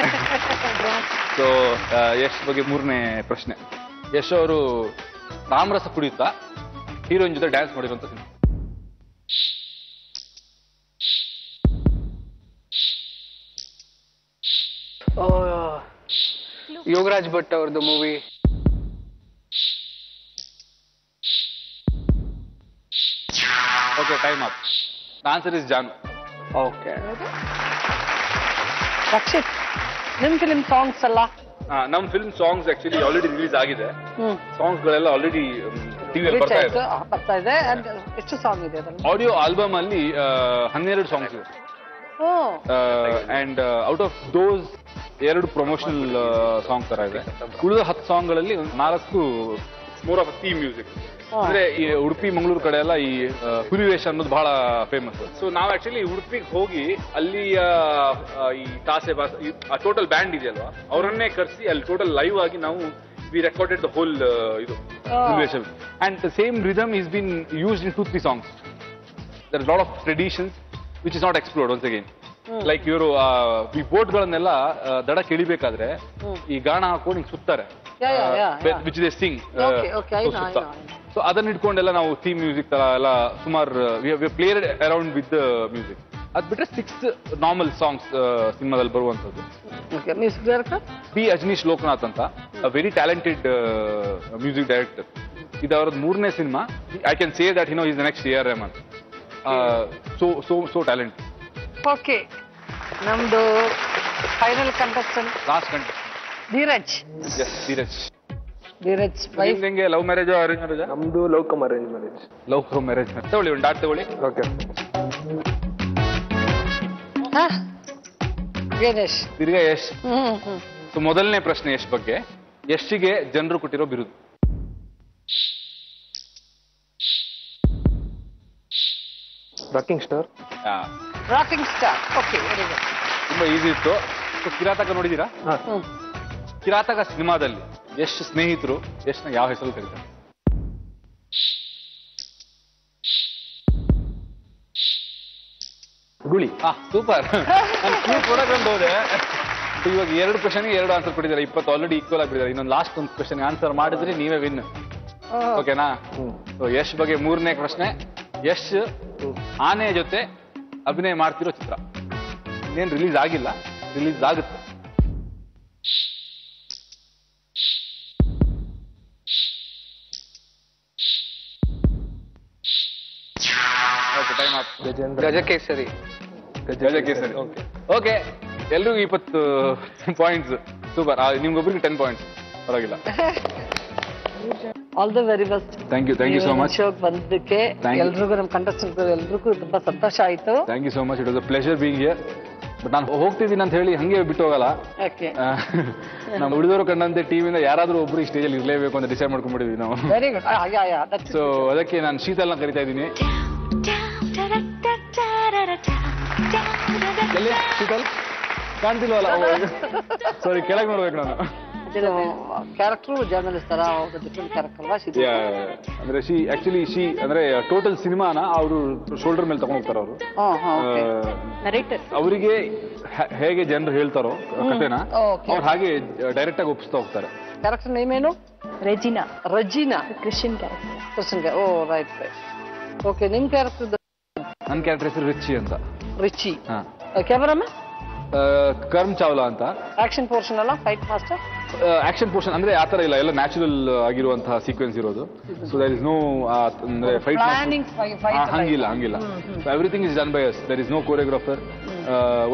ಸೊ ಯಶ್ ಬಗ್ಗೆ 3ನೇ ಪ್ರಶ್ನೆ. ಯಶ್ ಅವರು ರಾಮರಸ ಕುಡಿಯುತ್ತಾ ಹೀರೋಯಿನ್ ಜೊತೆ ಡ್ಯಾನ್ಸ್ ಮಾಡಿರುವಂತ ಸಿನಿಮಾ? ಯೋಗರಾಜ್ ಭಟ್ ಅವ್ರದ್ದು movie. Okay, time up. Answer is Janu. Okay. Rakshit, ನಿಮ್ ಫಿಲ್ಮ್ ಸಾಂಗ್ಸ್ ಅಲ್ಲ? ನಮ್ film songs actually already release ಆಗಿದೆ. ಸಾಂಗ್ಸ್ ಗಳೆಲ್ಲ ಆಲ್ರೆಡಿ ಟಿವಿಯಲ್ಲಿ ಬರ್ತಾ ಇದೆ. ಎಷ್ಟು ಸಾಂಗ್ ಇದೆ ಅದರಲ್ಲಿ? ಆಡಿಯೋ ಆಲ್ಬಮ್ ಅಲ್ಲಿ 12 ಸಾಂಗ್ಸ್ ಇದೆ. And out of those 2 promotional song ತರ ಇದೆ. ಉಳಿದ 10 ಸಾಂಗ್ಗಳಲ್ಲಿ 4 ಮೋರ್ ಆಫ್ ಥೀಮ್ ಮ್ಯೂಸಿಕ್. ಅಂದ್ರೆ ಈ ಉಡುಪಿ ಮಂಗಳೂರು ಕಡೆ ಎಲ್ಲ ಈ ಹುಲಿವೇಷ ಅನ್ನೋದು ಬಹಳ ಫೇಮಸ್. ಸೊ ನಾವು ಆಕ್ಚುಲಿ ಉಡುಪಿಗೆ ಹೋಗಿ ಅಲ್ಲಿ ಈ ತಾಸೆ ಬಾಸ ಟೋಟಲ್ ಬ್ಯಾಂಡ್ ಇದೆಯಲ್ವಾ, ಅವರನ್ನೇ ಕರೆಸಿ ಅಲ್ಲಿ ಟೋಟಲ್ ಲೈವ್ ಆಗಿ ನಾವು ವಿ ರೆಕಾರ್ಡೆಡ್ ದ ಹೋಲ್ ಇದು Hulivesha. And the same rhythm is been used in 2-3 songs. There is lot of traditions which is not explored once again. Like ಇವರು ಈ ಬೋಟ್ಗಳನ್ನೆಲ್ಲ ದಡ ಕೆಳಿಬೇಕಾದ್ರೆ ಈ ಗಾಣ ಹಾಕೊಂಡು ಹಿಂಗ್ ಸುತ್ತಾರೆ, ವಿಚ್ ದೇ ಸಿಂಗ್. ಸೊ ಅದನ್ನ ಇಟ್ಕೊಂಡೆಲ್ಲ ನಾವು ಥೀಮ್ ಮ್ಯೂಸಿಕ್ ತರ ಎಲ್ಲ ಸುಮಾರು ಪ್ಲೇಯರ್ ಅರೌಂಡ್ ವಿತ್ ಮ್ಯೂಸಿಕ್. ಅದ್ ಬಿಟ್ರೆ 6 ನಾರ್ಮಲ್ ಸಾಂಗ್ಸ್ ಸಿನಿಮಾದಲ್ಲಿ ಬರುವಂತದ್ದು. ಬಿ ಅಜನೀಶ್ ಲೋಕನಾಥ್ ಅಂತ ವೆರಿ ಟ್ಯಾಲೆಂಟೆಡ್ ಮ್ಯೂಸಿಕ್ ಡೈರೆಕ್ಟರ್. ಇದು ಅವರದ್ದು 3ನೇ cinema. I can say that is the next AR Rahman. So talent. Okay, ನಮ್ದು final contestant last contestant Dheeraj. Dheeraj wife ಹೆಂಗೆ ಲವ್ ಮ್ಯಾರೇಜ್ ಅರೇಂಜ್ ಮ್ಯಾರೇಜ್? ನಮ್ದು love come arrange marriage. Love come marriage. ತಗೊಳ್ಳಿ, ಒಂದು dot ತಗೊಳ್ಳಿ. Okay. Ganesh. ತಿರ್ಗಾ ಯಶ್. ಸೊ ಮೊದಲನೇ ಪ್ರಶ್ನೆ ಯಶ್ ಬಗ್ಗೆ. ಯಶ್ಗೆ ಜನರು ಕೊಟ್ಟಿರೋ ಬಿರುದು? Rocking star. Rocking star. Okay, very good. ತುಂಬಾ ಈಸಿ ಇತ್ತು. ಸೊ ಕಿರಾತಕ ನೋಡಿದೀರಾ? ಹಾಂ. ಕಿರಾತಕ ಸಿನಿಮಾದಲ್ಲಿ ಯಶ್ ಸ್ನೇಹಿತರು ಯಶ್ನ ಯಾವ ಹೆಸರು ಕರೀತಾರೆ? ಗುಳಿ. ಸೂಪರ್. ನಾನು ಕೊಡಕೊಂಡು ಹೋದೆ. ಇವಾಗ 2 ಕ್ವಶನ್ಗೆ 2 ಆನ್ಸರ್ ಕೊಟ್ಟಿದ್ದಾರೆ. 20 ಆಲ್ರೆಡಿ ಈಕ್ವಲ್ ಆಗಿಬಿಟ್ಟಿದ್ದಾರೆ. ಇನ್ನೊಂದು ಲಾಸ್ಟ್ ಒಂದು ಕ್ವಶನ್ ಆನ್ಸರ್ ಮಾಡಿದ್ರೆ ನೀವೇ ವಿನ್. ಓಕೆನಾ? ಸೊ ಯಶ್ ಬಗ್ಗೆ 3ನೇ ಪ್ರಶ್ನೆ. ಯಶ್ ಆನೆ ಜೊತೆ ಅಭಿನಯ ಮಾಡ್ತಿರೋ ಚಿತ್ರ ಇನ್ನೇನು ರಿಲೀಸ್ ಆಗಿಲ್ಲ, ರಿಲೀಸ್ ಆಗುತ್ತೆ. Time off. Gajakesari. Gajakesari. Okay, ಎಲ್ರಿಗೂ 20 ಪಾಯಿಂಟ್ಸ್. ಸೂಪರ್. ನಿಮ್ಗೊಬ್ರಿಗೆ 10 ಪಾಯಿಂಟ್ಸ್. ಪರವಾಗಿಲ್ಲ. All the very best. Thank you so much. ಶೋಕ್ ಬಂದಕ್ಕೆ Thank you. ಎಲ್ರಿಗೂ ನಮ್ಮ ಕಂಟೆಸ್ಟೆಂಟ್ ಎಲ್ರಿಗೂ ತುಂಬಾ ಸಂತೋಷ ಆಯ್ತು. Thank you so much. It was a pleasure being here. But ನಾನು ಹೋಗ್ತಿದ್ದೀನಿ ಅಂತ ಹೇಳಿ ಹಂಗೆ ಬಿಟ್ಟು ಹೋಗಲ್ಲ. ಓಕೆ, ನಮ್ಮ ಉಳಿದವರು ಕಂಡಂತೆ ಟೀಮಿಂದ ಯಾರಾದ್ರೂ ಒಬ್ರು ಈ ಸ್ಟೇಜಲ್ಲಿ ಇರಲೇಬೇಕು ಅಂತ ಡಿಸೈಡ್ ಮಾಡ್ಕೊಂಡ್ಬಿಟ್ಟಿದ್ವಿ ನಾವು. Very good. ಸೊ ಅದಕ್ಕೆ ನಾನು ಶೀತಲ್ನ ಕರಿತಾ ಇದ್ದೀನಿ. ಎಲ್ಲಿ ಶೀತಲ್ ಕಾಣ್ತಿಲ್ವಲ್ಲ? ಸಾರಿ, ಕೆಳಗೆ ನೋಡ್ಬೇಕು ನಾನು. ಕ್ಯಾರೆಕ್ಟರ್ ಜರ್ನಲಿಸ್ಟ್ ತರ ಡಿಫ್ರೆಂಟ್ ಕ್ಯಾರೆಕ್ಟರ್ ಅಲ್ವಾ? ಅಂದ್ರೆ ಶಿ ಅಂದ್ರೆ ಟೋಟಲ್ ಸಿನಿಮಾನ ಅವರು ಶೋಲ್ಡರ್ ಮೇಲೆ ತಗೊಂಡ್ ಹೋಗ್ತಾರೆ ಅವರು. ಅವರಿಗೆ ಹೇಗೆ ಜನರು ಹೇಳ್ತಾರೋ ಕಥೆನ ಅವ್ರು ಹಾಗೆ ಡೈರೆಕ್ಟ್ ಆಗಿ ಒಪ್ಪಿಸ್ತಾ ಹೋಗ್ತಾರೆ. ಕ್ಯಾರೆಕ್ಟರ್ ನೇಮ್ ಏನು? Regina. Regina. Christian character. Christian. Oh right. Okay, ನಿಮ್ ಕ್ಯಾರೆಕ್ಟರ್? ನನ್ನ ಕ್ಯಾರೆಕ್ಟರ್ ಹೆಸರು ರಿಚಿ ಅಂತ. ರಿಚಿ. ಕ್ಯಾಮರಾಮನ್ ಕರ್ಮ್ ಚಾವ್ಲಾ ಅಂತ. ಆಕ್ಷನ್ ಪೋರ್ಷನ್ ಅಲ್ಲ, ಫೈಟ್ ಮಾಸ್ಟರ್? ಆಕ್ಷನ್ ಪೋರ್ಷನ್ ಅಂದ್ರೆ ಆತರ ಇಲ್ಲ, ಎಲ್ಲ ನ್ಯಾಚುರಲ್ ಆಗಿರುವಂತಹ ಸೀಕ್ವೆನ್ಸ್ ಇರೋದು. ಸೊ ದೇರ್ ಇಸ್ ನೋ ಅಂದ್ರೆ ಫೈಟ್ ಹಂಗಿಲ್ಲ. Everything is done by us. There is no choreographer.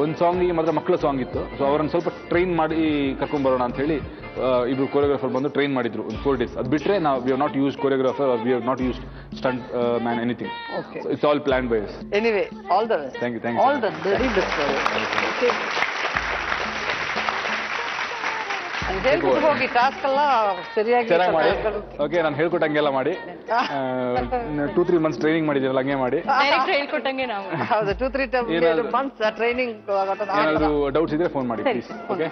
ಒಂದು ಸಾಂಗಿಗೆ ಮಾತ್ರ ಮಕ್ಕಳ ಸಾಂಗ್ ಇತ್ತು. ಸೊ ಅವರನ್ನು ಸ್ವಲ್ಪ ಟ್ರೈನ್ ಮಾಡಿ ಕರ್ಕೊಂಡ್ ಬರೋಣ ಅಂತ ಹೇಳಿ ಇಬ್ರು ಕೋರಿಯೋಗ್ರಾಫರ್ ಬಂದು ಟ್ರೈನ್ ಮಾಡಿದ್ರು ಒಂದು 4 days. ಅದು ಬಿಟ್ರೆ ನಾವು we have not use choreographer or we have not use stunt man anything. It's all plan by us. Anyway, all the best. Thank you. All the very best. ಹೇಳ್ಬಿಟ್ಟು ಹೋಗಿ, task ಎಲ್ಲ ಸರಿಯಾಗಿ ಚೆನ್ನಾಗಿ ಮಾಡಿ. ಓಕೆ, ನಾನು ಹೇಳ್ಕೊಟ್ಟಂಗೆಲ್ಲ ಮಾಡಿ. 2-3 months ಟ್ರೈನಿಂಗ್ ಮಾಡಿದ್ದೀರಲ್ಲ, ಹಂಗೆ ಮಾಡಿ. ಹೇಳ್ಕೊಟ್ಟಂಗೆ ನಾವು. ಹೌದು, 2-3 months ಟ್ರೈನಿಂಗ್. ಏನಾದ್ರು ಡೌಟ್ಸ್ ಇದ್ರೆ ಫೋನ್ ಮಾಡಿ please. Okay,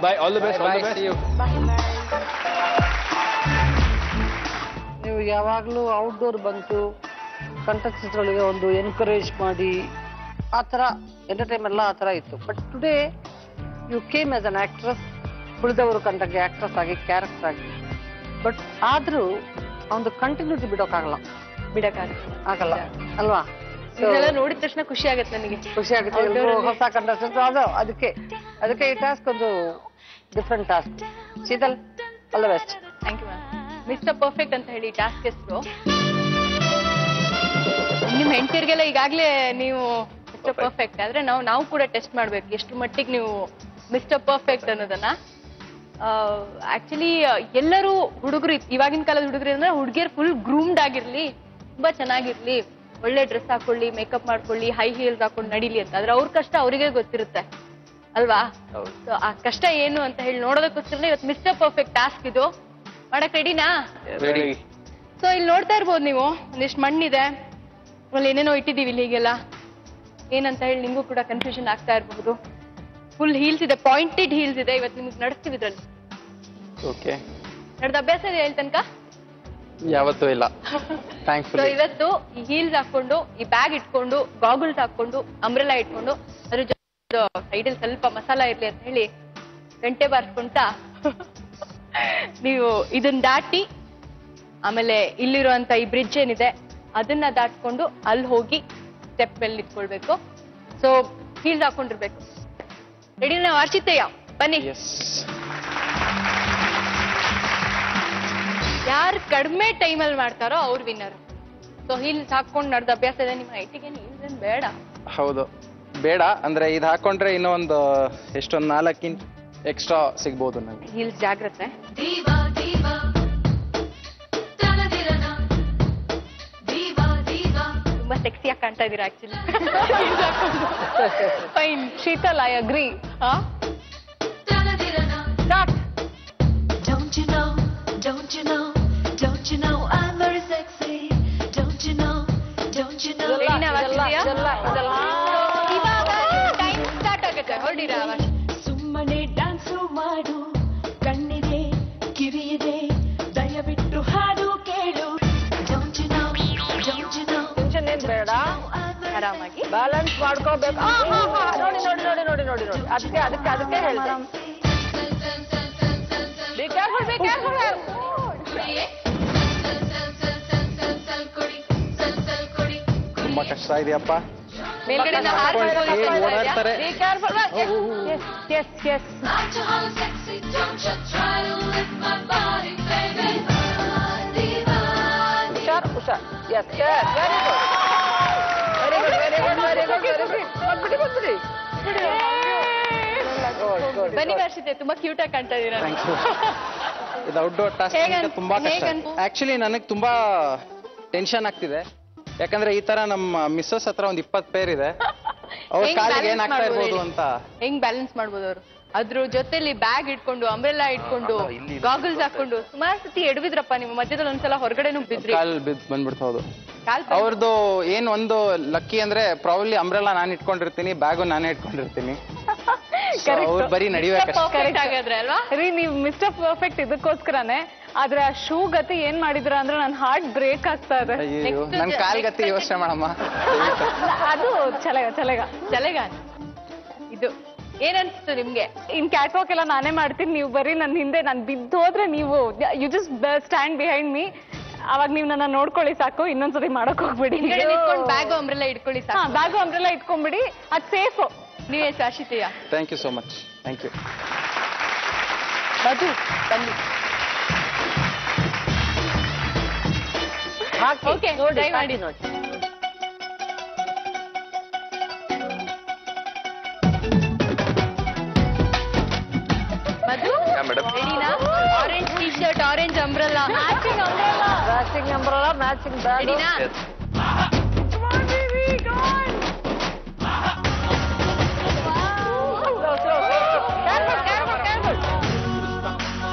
by. All the best. ನೀವು ಯಾವಾಗ್ಲೂ ಔಟ್ಡೋರ್ ಬಂತು ಕಂಟೆಸ್ಟೆಂಟ್ಸ್ ಗಳಿಗೆ ಒಂದು ಎನ್ಕರೇಜ್ ಮಾಡಿ ಆ ಥರ ಎಂಟರ್ಟೈನ್ ಎಲ್ಲ ಆ ಥರ ಇತ್ತು. But today you came as an actress, ಉಳಿದವರು ಕಂಡಂಗೆ ಆಕ್ಟ್ರೆಸ್ ಆಗಿ, ಕ್ಯಾರೆಕ್ಟರ್ ಆಗಿ. ಬಟ್ ಆದ್ರೂ ಒಂದು ಕಂಟಿನ್ಯೂಟಿ ಬಿಡೋಕ್ಕಾಗಲ್ಲ ಆಗಲ್ಲ ಅಲ್ವಾ? ಇದೆಲ್ಲ ನೋಡಿದ ತಕ್ಷಣ ಖುಷಿ ಆಗುತ್ತೆ ನನಗೆ. ಖುಷಿ ಆಗುತ್ತೆ. ಹೊಸ ಕಂಟೆಸ್ಟೆಂಟ್ ಅದಕ್ಕೆ ಈ ಟಾಸ್ಕ್ ಒಂದು different task. Sheetal, all the best. Thank you ma'am. Mister perfect ಅಂತ ಹೇಳಿ ಟಾಸ್ಕ್ ಹೆಸರು. ನಿಮ್ಮ ಹೆಂಡತಿಯರಿಗೆಲ್ಲ ಈಗಾಗಲೇ ನೀವು ಮಿಸ್ಟರ್ ಪರ್ಫೆಕ್ಟ್ ಆದ್ರೆ ನಾವು ಕೂಡ ಟೆಸ್ಟ್ ಮಾಡ್ಬೇಕು ಎಷ್ಟು ಮಟ್ಟಿಗೆ ನೀವು ಮಿಸ್ಟರ್ ಪರ್ಫೆಕ್ಟ್ ಅನ್ನೋದನ್ನ. ಆಕ್ಚುಲಿ ಎಲ್ಲರೂ ಹುಡುಗರು, ಇವಾಗಿನ ಕಾಲದ ಹುಡುಗರು ಅಂದ್ರೆ ಹುಡುಗಿಯರು ಫುಲ್ ಗ್ರೂಮ್ಡ್ ಆಗಿರ್ಲಿ, ತುಂಬಾ ಚೆನ್ನಾಗಿರ್ಲಿ, ಒಳ್ಳೆ ಡ್ರೆಸ್ ಹಾಕೊಳ್ಳಿ, ಮೇಕಪ್ ಮಾಡ್ಕೊಳ್ಳಿ, ಹೈ ಹೀಲ್ಸ್ ಹಾಕೊಂಡು ನಡೀಲಿ ಅಂತ. ಆದ್ರೆ ಅವ್ರ ಕಷ್ಟ ಅವರಿಗೆ ಗೊತ್ತಿರುತ್ತೆ ಅಲ್ವಾ? ಸೊ ಆ ಕಷ್ಟ ಏನು ಅಂತ ಹೇಳಿ ನೋಡೋದಕ್ಕೋಸ್ಕರ ಇವತ್ತು ಮಿಸ್ಟರ್ ಪರ್ಫೆಕ್ಟ್ ಟಾಸ್ಕ್ ಇದು. ಮಾಡಕ್ ರೆಡಿನಾ? ಸೊ ಇಲ್ಲಿ ನೋಡ್ತಾ ಇರ್ಬೋದು ನೀವು, ಒಂದಿಷ್ಟು ಮಣ್ಣಿದೆ, ಆಮೇಲೆ ಏನೇನೋ ಇಟ್ಟಿದೀವಿ ಇಲ್ಲಿ ಹೀಗೆಲ್ಲ. ಏನಂತ ಹೇಳಿ ನಿಮಗೂ ಕೂಡ ಕನ್ಫ್ಯೂಷನ್ ಆಗ್ತಾ ಇರಬಹುದು. ಫುಲ್ ಹೀಲ್ಸ್ ಇದೆ, ಪಾಯಿಂಟೆಡ್ ಹೀಲ್ಸ್ ಇದೆ. ಇವತ್ತು ನಿಮ್ಗೆ ನಡೆಸ್ತೀವಿ ಇದ್ರಲ್ಲಿ. ಓಕೆ, ನಡೆದ ಅಭ್ಯಾಸ ಇದೆ ಹೇಳಿ ತನಕ? ಯಾವತ್ತೂ ಇಲ್ಲ. ಸೊ ಇವತ್ತು ಈ ಹೀಲ್ಸ್ ಹಾಕೊಂಡು, ಈ ಬ್ಯಾಗ್ ಇಟ್ಕೊಂಡು, ಗಾಗಲ್ಸ್ ಹಾಕೊಂಡು, ಅಂಬ್ರೆಲಾ ಇಟ್ಕೊಂಡು, ಅದ್ರ ಜೊತೆ ಸೈಡಲ್ಲಿ ಸ್ವಲ್ಪ ಮಸಾಲ ಇರ್ಲಿ ಅಂತ ಹೇಳಿ ಗಂಟೆ ಬಾರಿಸ್ಕೊಂತ ನೀವು ಇದನ್ನ ದಾಟಿ, ಆಮೇಲೆ ಇಲ್ಲಿರುವಂತ ಈ ಬ್ರಿಡ್ಜ್ ಏನಿದೆ ಅದನ್ನ ದಾಟ್ಕೊಂಡು ಅಲ್ಲಿ ಹೋಗಿ ಸ್ಟೆಪ್ ಮೇಲೆ ನಿಂತ್ಕೊಳ್ಬೇಕು. ಸೊ ಹೀಲ್ಸ್ ಹಾಕೊಂಡಿರ್ಬೇಕು. ರೆಡಿ? ನಾವು ಅರ್ಚಿತಯ್ಯ ಬನ್ನಿ. ಯಾರು ಕಡಿಮೆ ಟೈಮಲ್ಲಿ ಮಾಡ್ತಾರೋ ಅವ್ರು ವಿನ್ನರ್. ಸೊ ಸೊ ಹೀಲ್ಸ್ ಹಾಕೊಂಡು ನಡೆದ ಅಭ್ಯಾಸ ಇದೆ ನಿಮ್ಮ ಹೈಟಿಗೆ ಹೀಲ್ಸ್ ಏನ್ ಬೇಡ. ಹೌದು ಬೇಡ, ಅಂದ್ರೆ ಇದು ಹಾಕೊಂಡ್ರೆ ಇನ್ನೂ ಒಂದು ಎಷ್ಟೊಂದು 4 ಇಂಚ್ ಎಕ್ಸ್ಟ್ರಾ ಸಿಗ್ಬೋದು ನನಗೆ. ಹೀಲ್ಸ್ ಜಾಗ್ರತೆ. ತುಂಬಾ ಸೆಕ್ಸಿಯಾಗಿ ಕಾಣ್ತಾ ಇದೀರಾ actually. Fine. Sheetal, I agree. Don't you know, don't you know, don't you know I'm very sexy? Don't you know, don't you know? ಇವಾಗ ಟೈಮ್ ಸ್ಟಾರ್ಟ್ ಆಗುತ್ತೆ, ಹೊರಡಿರ. ಸುಮ್ಮನೆ ಡ್ಯಾನ್ಸು ಮಾಡು, ಕಣ್ಣಿದೆ ಕಿವಿಯಿದೆ, ದಯವಿಟ್ಟು ಹಾಡು ಕೇಳು. Don't you know, don't you know? Tension ಏನ್ ಬೇಡ, ಆರಾಮಾಗಿ ಬ್ಯಾಲೆನ್ಸ್ ಮಾಡ್ಕೋಬೇಕು. ನೋಡಿ ನೋಡಿ ನೋಡಿ ನೋಡಿ ನೋಡಿ ನೋಡಿ, ಅದಕ್ಕೆ ಹೇಳ್ದೆ. Be careful, be careful. ತುಂಬಾ ಕಷ್ಟ ಇದೆಯಪ್ಪ. ಮೇಲ್ಗಡೆಯಿಂದ ಓಡಾಡ್ತಾರೆ. Be careful. Yes, yes, yes. ಹುಷಾರ್. Yes, yes, very good. Very good, very good, very good, very good. ಬಂದ್ಬಿಡಿ. ಬನ್ನಿ ವರ್ಷಿತೆ, ತುಂಬಾ ಕ್ಯೂಟ್ ಆಗಿ ಕಾಣ್ತಾ ಇದೀರ. Thank you. ಇದು ಔಟ್ಡೋರ್ ಟಾಸ್ಕ್ ತುಂಬಾ ಕಷ್ಟ. ಆಕ್ಚುಲಿ ನನಗೆ ತುಂಬಾ ಟೆನ್ಷನ್ ಆಗ್ತಿದೆ, ಯಾಕಂದ್ರೆ ಈ ತರ ನಮ್ಮ ಮಿಸ್ಸಸ್ ಹತ್ರ ಒಂದು 20 ಪೇರ್ ಇದೆ. ಅವ್ರ ಕಾಲಿಗೆ ಏನಾಗ್ತಾ ಇರ್ಬೋದು ಅಂತ. ಹೆಂಗ್ ಬ್ಯಾಲೆನ್ಸ್ ಮಾಡ್ಬೋದು ಅವರು? ಅದ್ರ ಜೊತೆಲಿ ಬ್ಯಾಗ್ ಇಟ್ಕೊಂಡು, ಅಂಬ್ರೆಲ್ಲಾ ಇಟ್ಕೊಂಡು, ಗಾಗಲ್ಸ್ ಹಾಕೊಂಡು ಸುಮಾರು ಸತಿ ಎಡವಿದ್ರಪ್ಪ. ನಿಮ್ಮ ಮಧ್ಯದಲ್ಲಿ ಒಂದ್ಸಲ ಹೊರಗಡೆನೂ ಬಿದ್ರಿ. ಕಾಲ್ ಬಂದ್ಬಿಡ್ತು. ಹೌದು. ಅವ್ರದ್ದು ಏನ್ ಒಂದು ಲಕ್ಕಿ ಅಂದ್ರೆ ಪ್ರಾಬಬ್ಲಿ ಅಂಬ್ರೆಲ್ಲಾ ನಾನು ಇಟ್ಕೊಂಡಿರ್ತೀನಿ, ಬ್ಯಾಗು ನಾನೇ ಇಟ್ಕೊಂಡಿರ್ತೀನಿ. ಅವ್ರು ಬರೀ ನಡಿಬೇಕಾದ್ರೆ ಅಲ್ವಾ ರೀ, ನೀವು ಮಿಸ್ಟರ್ ಪರ್ಫೆಕ್ಟ್ ಇದಕ್ಕೋಸ್ಕರನೇ. ಆದ್ರೆ ಆ ಶೂ ಗತಿ ಏನ್ ಮಾಡಿದ್ರ ಅಂದ್ರೆ ನನ್ನ ಹಾರ್ಟ್ ಬ್ರೇಕ್ ಆಗ್ತಾ ಇದೆ. ನನ್ ಕಾಲ್ ಗತಿ ಯೋಚನೆ ಮಾಡಮ್ಮ. ಅದು ಚಲೆಗ ಇದು ಏನನ್ಸ್ತು ನಿಮ್ಗೆ? ಇನ್ ಕ್ಯಾಟ್ ವಾಕ್ ಎಲ್ಲ ನಾನೇ ಮಾಡ್ತೀನಿ, ನೀವು ಬರೀ ನನ್ನ ಹಿಂದೆ ನಾನು ಬಿದ್ದೋದ್ರೆ ನೀವು you just stand behind me. ಅವಾಗ ನೀವು ನನ್ನ ನೋಡ್ಕೊಳ್ಳಿ ಸಾಕು, ಇನ್ನೊಂದ್ಸರಿ ಮಾಡಕ್ ಹೋಗ್ಬಿಡಿ. ಬ್ಯಾಗ್ ಅಂಬ್ರೆಲ್ಲಾ ಇಟ್ಕೊಳ್ಳಿ ಸಾಕು. ಬ್ಯಾಗು ಅಂಬ್ರೆಲ್ಲಾ ಇಟ್ಕೊಂಡ್ಬಿಡಿ, ಅದ್ ಸೇಫ್. ನೀವೇ ಶಾಶಿತೆಯ? Thank you so much. Thank you. Madhu ಬನ್ನಿ. ಓಕೆ, ಟ್ರೈ ಮಾಡಿ ನೋಡಿ. ಮಧು ರೆಡಿನಾ? Orange T shirt, orange umbrella, matching umbrella, matching bag. ರೆಡಿನಾ?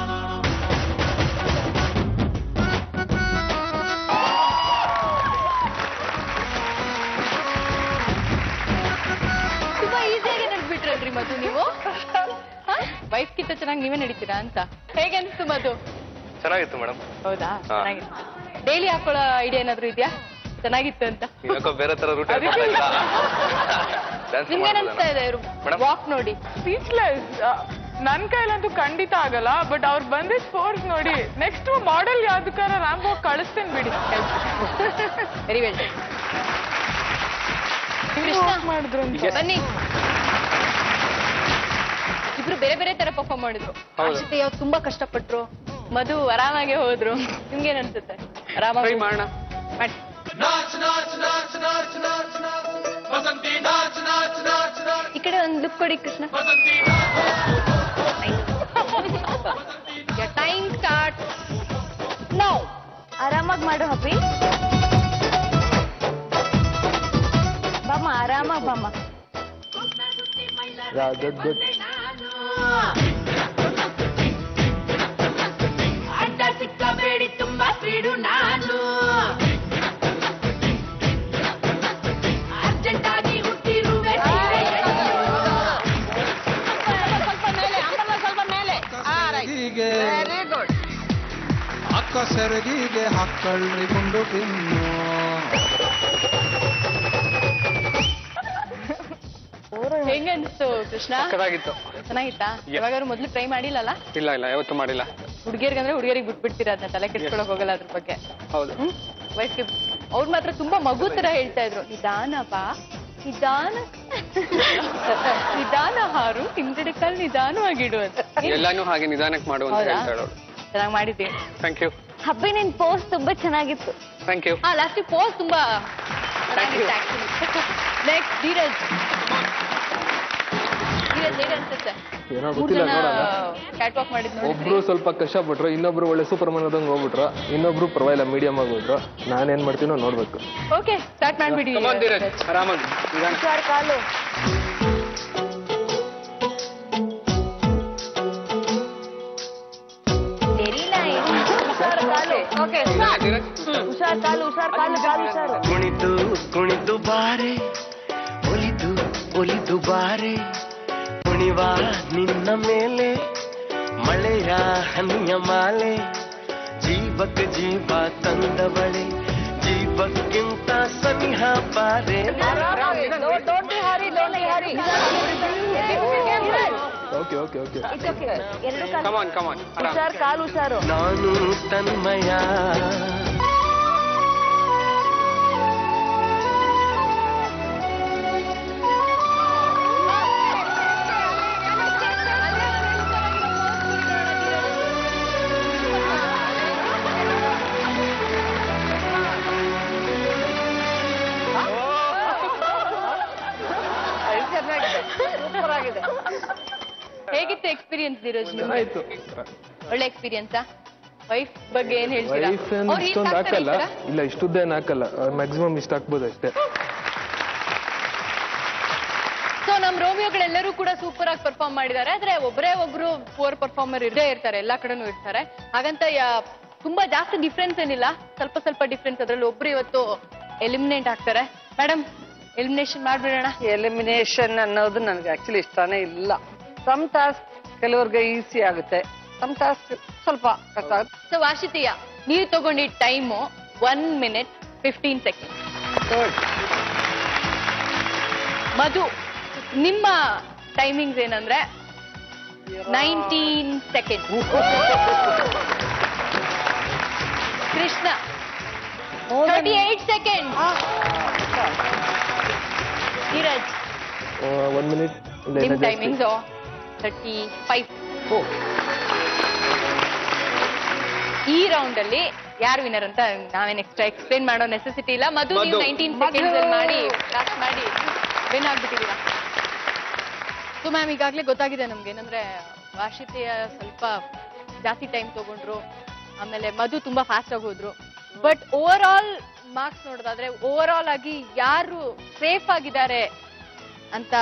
ತುಂಬಾ ಈಸಿಯಾಗಿ ನಡ್ಬಿಟ್ರಲ್ರಿ ಮಧು ನೀವು. ವೈಫ್ ಕಿಂತ ಚೆನ್ನಾಗಿ ನೀವೇ ನಡೀತೀರಾ ಅಂತ. ಹೇಗೆ ಅನಿಸ್ತು ಮಧು? ಚೆನ್ನಾಗಿತ್ತು ಮೇಡಮ್. ಹೌದಾ? ಚೆನ್ನಾಗಿತ್ತು. ಡೈಲಿ ಹಾಕೊಳ್ಳೋ ಐಡಿಯಾ ಏನಾದ್ರು ಇದೆಯಾ ಚೆನ್ನಾಗಿತ್ತು ಅಂತ? ಬೇರೆ ತರ ರೂಟ್ ನಿಮ್ಗೆ ಅನಿಸ್ತಾ ಇದೆ ವಾಕ್ ನೋಡಿ? ಸ್ಪೀಚ್ಲೆಸ್. ನನ್ ಕೈಲಂತೂ ಖಂಡಿತ ಆಗಲ್ಲ, ಬಟ್ ಅವ್ರು ಬಂದಿದ್ ಫೋರ್ಸ್ ನೋಡಿ. ನೆಕ್ಸ್ಟ್ ಮಾಡೆಲ್ ಯಾವ್ದಕ್ಕಾರ ರ್ಯಾಂಪ್ ಕಳಿಸ್ತೇನೆ ಬಿಡಿ. Very well. ಮಾಡಿದ್ರು ಬನ್ನಿ. ಇಬ್ರು ಬೇರೆ ಬೇರೆ ತರ ಪರ್ಫಾರ್ಮ್ ಮಾಡಿದ್ರು. ಅಷ್ಟೇ ಅವ್ರು ತುಂಬಾ ಕಷ್ಟಪಟ್ರು, ಮಧು ಆರಾಮಾಗೆ ಹೋದ್ರು. ನಿಮ್ಗೇನ್ ಅನ್ಸುತ್ತೆ? ಆರಾಮಾಗಿ ಮಾಡೋಣ ಮಾಡಿ. ಈ ಕಡೆ ಒಂದು ಲುಕ್ ಕೊಡಿ ಕೃಷ್ಣ. Time start now. ಆರಾಮಾಗಿ ಮಾಡು ಹಬ್ಬಿ. ಬಾಮ ಆರಾಮಾಗಿ ಬಾಮ. ಗುಡ್. ಅಡ್ಡ ಸಿಕ್ಕಬೇಡಿ, ತುಂಬಾ ಸ್ಪೀಡು ನಾನು. ಅರ್ಜೆಂಟ್ ಆಗಿ ಹುಟ್ಟಿರುವೆ. ಸ್ವಲ್ಪ ಮೇಲೆ. Very good. ಅಕ್ಕ ಸೆರಗಿಗೆ ಹಾಕೊಳ್ಳಿ ಗುಂಡು ಪಿನ್ನು. ಹೆಂಗ ಅನ್ಸ್ತು ಕೃಷ್ಣ? ಚೆನ್ನಾಗಿತ್ತಾ? ಯಾವಾಗಾದ್ರು ಮೊದ್ಲು ಟ್ರೈ ಮಾಡಿಲ್ಲಲ್ಲ? ಇಲ್ಲ ಯಾವತ್ತೂ ಮಾಡಿಲ್ಲ. ಹುಡುಗಿಯರ್ಗಂದ್ರೆ ಹುಡುಗಿಯರಿಗೆ ಬಿಟ್ಬಿಡ್ತೀರಾ, ಅದನ್ನ ತಲೆ ಕೆಡ್ಸ್ಕೊಳಕ್ ಹೋಗಲ್ಲ ಅದ್ರ ಬಗ್ಗೆ. ಹೌದು. ವಯಸ್ಸಿಗೆ ಅವ್ರು ಮಾತ್ರ ತುಂಬಾ ಮಗು ತರ ಹೇಳ್ತಾ ಇದ್ರು. ನಿಧಾನಪ್ಪ, ನಿಧಾನ ಹಾರು, ಹಿಂದೆಡೆ ಕಾಲ್ ನಿಧಾನವಾಗಿಡು ಅಂತ. ಎಲ್ಲಾನು ಹಾಗೆ ನಿಧಾನಕ್ಕೆ ಮಾಡು ಅಂತ ಹೇಳ್ತಾಳೆ. ಚೆನ್ನಾಗಿ ಮಾಡಿದ್ದೀವಿ. Thank you. ಹಬ್ಬಿ ನಿನ್ ಪೋಸ್ ತುಂಬಾ ಚೆನ್ನಾಗಿತ್ತು. Thank you. ಲಾಸ್ಟ್ ಪೋಸ್ ತುಂಬಾ ಚೆನ್ನಾಗಿತ್ತು ಆಕ್ಚುಲಿ. ನೆಕ್ಸ್ಟ್ ಧೀರಜ್. ಧೀರಜ್ ಹೇಗೆ ಅನ್ಸುತ್ತೆ? ಏನೋ ಗೊತ್ತಿಲ್ಲ, ನೋಡೋಣ. ಕ್ಯಾಟ್ ವಾಕ್ ಮಾಡಿದ್ ನೋಡಿ. ಒಬ್ರು ಸ್ವಲ್ಪ ಕಷ್ಟಪಟ್ರು, ಇನ್ನೊಬ್ರು ಒಳ್ಳೆ ಸೂಪರ್ ಮನ್ ಆದಂಗೆ ಹೋಗ್ಬಿಟ್ರು, ಇನ್ನೊಬ್ರು ಪರವಾಗಿಲ್ಲ ಮೀಡಿಯಂ ಆಗಿ ಹೋದ್ರು. ನಾನೇನ್ ಮಾಡ್ತೀನೋ ನೋಡ್ಬೇಕು. ಓಕೆ ಸ್ಟಾರ್ಟ್ ಮಾಡ್ಬಿಡಿ. ಆರಾಮಾಗಿ ಹುಷಾರ್ ಕಾಲು. ಓಕೆ ಹುಷಾರ್ ಕಾಲು ಹುಷಾರ್ ಕಾಲು ಕಾಲು ಹುಷಾರು. ಕುಣಿದು ಕುಣಿದು ಬಾರೆ ಒಲಿದು ಒಲಿದು ಬಾರೆ ಕುಣಿವ ನಿನ್ನ ಮೇಲೆ ಮಳೆಯ ಹನಿಯ ಮಾಲೆ ಜೀವಕ್ಕೆ ಜೀವ ತಂದವಳೆ ಜೀವಕ್ಕಿಂತ ಸನಿಹ ಬಾರೆ. ಓಕೆ ಓಕೆ ಓಕೆ ಹುಷಾರ್ ಕಾಲು ಹುಷಾರು. ನಾನು ತನ್ಮಯ ಸೂಪರ್ ಆಗಿದೆ. ಹೇಗಿತ್ತು ಎಕ್ಸ್ಪೀರಿಯನ್ಸ್ ಧೀರಜ್? ಆಯ್ತು. ಒಳ್ಳೆ ಎಕ್ಸ್ಪೀರಿಯನ್ಸಾ? ವೈಫ್ ಬಗ್ಗೆ ಏನ್ ಹೇಳ್ತೀರಾ? ವೈಫ್ ಏನು ಇಷ್ಟೊಂದು ಹಾಕಲ್ಲ, ಇಲ್ಲ ಇಷ್ಟುದ್ದ ಏನು ಹಾಕಲ್ಲ, ಮ್ಯಾಕ್ಸಿಮಮ್ ಇಷ್ಟ ಹಾಕ್ಬೋದು ಅಷ್ಟೇ. ಸೊ ನಮ್ ರೋಮಿಯೋಗಳೆಲ್ಲರೂ ಕೂಡ ಸೂಪರ್ ಆಗಿ ಪರ್ಫಾರ್ಮ್ ಮಾಡಿದ್ದಾರೆ. ಆದ್ರೆ ಒಬ್ರು ಪುವರ್ ಪರ್ಫಾರ್ಮರ್ ಇರದೇ ಇರ್ತಾರೆ, ಎಲ್ಲಾ ಕಡೆನೂ ಇರ್ತಾರೆ. ಹಾಗಂತ ತುಂಬಾ ಜಾಸ್ತಿ ಡಿಫ್ರೆನ್ಸ್ ಏನಿಲ್ಲ, ಸ್ವಲ್ಪ ಡಿಫ್ರೆನ್ಸ್. ಅದ್ರಲ್ಲಿ ಒಬ್ರು ಇವತ್ತು ಎಲಿಮಿನೇಟ್ ಆಗ್ತಾರೆ. Madam elimination ಮಾಡ್ಬಿಡೋಣ. ಎಲಿಮಿನೇಷನ್ ಅನ್ನೋದು ನನಗೆ ಆಕ್ಚುಲಿ ಇಷ್ಟನೇ ಇಲ್ಲ. ಸಮ್ ಟಾಸ್ಕ್ ಕೆಲವ್ರಿಗೆ ಈಸಿ ಆಗುತ್ತೆ, ಸಮ್ ಟಾಸ್ಕ್ ಸ್ವಲ್ಪ ಕಷ್ಟ ಆಗುತ್ತೆ. ಸೊ ವಾರ್ಷಿತಿಯ ನೀವು ತಗೊಂಡಿದ್ದ ಟೈಮು 1 minute 15 seconds. ಮಧು ನಿಮ್ಮ ಟೈಮಿಂಗ್ಸ್ ಏನಂದ್ರೆ 19 seconds. Krishna 38 seconds. Dheeraj 1 minute ನಿಮ್ ಟೈಮಿಂಗ್ಸ್ 35. ಈ ರೌಂಡ್ ಅಲ್ಲಿ ಯಾರು ವಿನ್ನರ್ ಅಂತ ನಾವೇನ್ ಎಕ್ಸ್ಟ್ರಾ ಎಕ್ಸ್ಪ್ಲೇನ್ ಮಾಡೋ ನೆಸೆಸಿಟಿ ಇಲ್ಲ. ಮಧು ನೀವು 19 seconds ಅಲ್ಲಿ ಮಾಡಿ ಲಾಸ್ಟ್ ಮಾಡಿ ವಿನ್ ಆಗ್ಬಿಟ್ಟಿದ್ದೀರಾ. ಸೊ ಮ್ಯಾಮ್ ಈಗಾಗಲೇ ಗೊತ್ತಾಗಿದೆ ನಮ್ಗೆ ಏನಂದ್ರೆ ವಾರ್ಷಿತೆಯ ಸ್ವಲ್ಪ ಜಾಸ್ತಿ ಟೈಮ್ ತಗೊಂಡ್ರು, ಆಮೇಲೆ ಮಧು ತುಂಬಾ ಫಾಸ್ಟ್ ಆಗಿ ಹೋದ್ರು. ಬಟ್ ಓವರ್ ಆಲ್ ಮಾರ್ಕ್ಸ್ ನೋಡೋದಾದ್ರೆ ಓವರ್ ಆಲ್ ಆಗಿ ಯಾರು ಸೇಫ್ ಆಗಿದ್ದಾರೆ ಅಂತ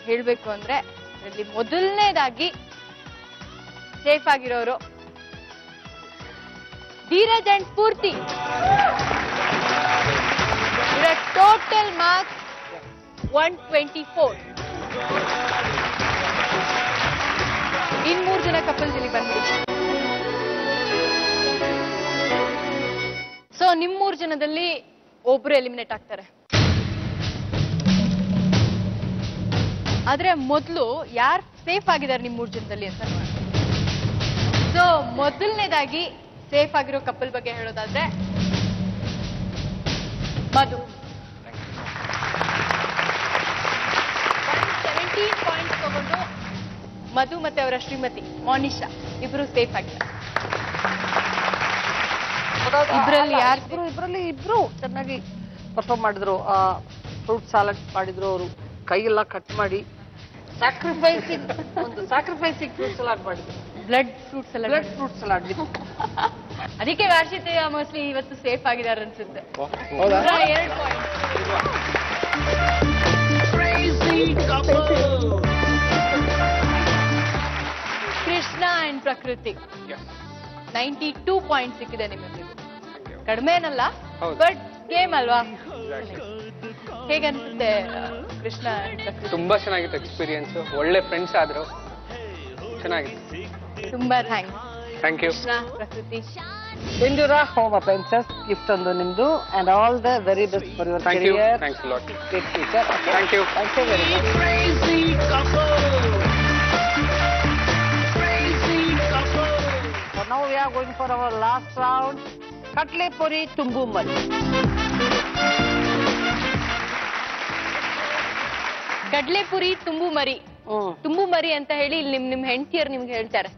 ಹೇಳ್ಬೇಕು ಅಂದ್ರೆ ಅದರಲ್ಲಿ ಮೊದಲನೇದಾಗಿ ಸೇಫ್ ಆಗಿರೋರು ಧೀರಜ್ ಅಂಡ್ ಸ್ಫೂರ್ತಿ. ಇವರ ಟೋಟಲ್ ಮಾರ್ಕ್ಸ್ 124. ಇನ್ 3 ಜನ ಕಪಲ್ಸ್ ಇಲ್ಲಿ ಬಂದ್ಬಿಡಿ. ಸೊ ನಿಮ್ 3 ಜನದಲ್ಲಿ ಒಬ್ರು ಎಲಿಮಿನೇಟ್ ಆಗ್ತಾರೆ. ಆದ್ರೆ ಮೊದಲು ಯಾರು ಸೇಫ್ ಆಗಿದ್ದಾರೆ ನಿಮ್ 3 ಜನದಲ್ಲಿ ಅಂತ ನೋಡೋಣ. ಸೊ ಮೊದಲನೇದಾಗಿ ಸೇಫ್ ಆಗಿರೋ ಕಪಲ್ ಬಗ್ಗೆ ಹೇಳೋದಾದ್ರೆ ಮಧು 17 ಪಾಯಿಂಟ್ಸ್ ತಗೊಂಡು ಮಧು ಮತ್ತೆ ಅವರ ಶ್ರೀಮತಿ ಮಾನಿಶಾ ಇಬ್ರು ಸೇಫ್ ಆಗಿದ್ದಾರೆ. ಇಬ್ರಲ್ಲಿ ಇಬ್ರು ಚೆನ್ನಾಗಿ ಪರ್ಫಾರ್ಮ್ ಮಾಡಿದ್ರು. ಫ್ರೂಟ್ ಸಾಲಡ್ ಮಾಡಿದ್ರು, ಅವರು ಕೈಯೆಲ್ಲ ಕಟ್ ಮಾಡಿ ಸ್ಯಾಕ್ರಿಫೈಸಿಂಗ್ ಫ್ರೂಟ್ ಸಲಾಡ್ ಮಾಡಿದ್ರು. ಬ್ಲಡ್ ಫ್ರೂಟ್ ಸಲಾಡ್ ಅದಕ್ಕೆ ವಾರ್ಷಿತೆಯ ಮೋಸ್ಟ್ಲಿ ಇವತ್ತು ಸೇಫ್ ಆಗಿದ್ದಾರೆ ಅನ್ಸುತ್ತೆ. 2 ಪಾಯಿಂಟ್. ಕೃಷ್ಣ ಅಂಡ್ ಪ್ರಕೃತಿ 92 ಪಾಯಿಂಟ್ ಸಿಕ್ಕಿದೆ ನಿಮಗೆ. ಕಡಿಮೆ ಏನಲ್ಲ, ಬಟ್ ಗೇಮ್ ಅಲ್ವಾ. ಹೇಗನ್ಸುತ್ತೆ ಕೃಷ್ಣ? ತುಂಬಾ ಚೆನ್ನಾಗಿತ್ತು ಎಕ್ಸ್ಪೀರಿಯನ್ಸ್, ಒಳ್ಳೆ ಫ್ರೆಂಡ್ಸ್ ಆದ್ರು, ಚೆನ್ನಾಗಿತ್ತು. ತುಂಬಾ ಥ್ಯಾಂಕ್ಸ್. Thank you. ಕೃಷ್ಣ, ಪ್ರಕೃತಿ. Indura Home Appliances gift ಒಂದು ನಿಮ್ದು, and all the very best for your Thank you. career. Thanks a lot. Great future. Okay. Thank you. Thank you very much. So now we are going for our last round. Katle Puri Tumbu Mari. ಕಡ್ಲೆಪುರಿ ತುಂಬು ಮರಿ. ತುಂಬು ಮರಿ ಅಂತ ಹೇಳಿ ಇಲ್ಲಿ ನಿಮ್ ಹೆಂಡತಿಯರು ನಿಮ್ಗೆ ಹೇಳ್ತಾರೆ.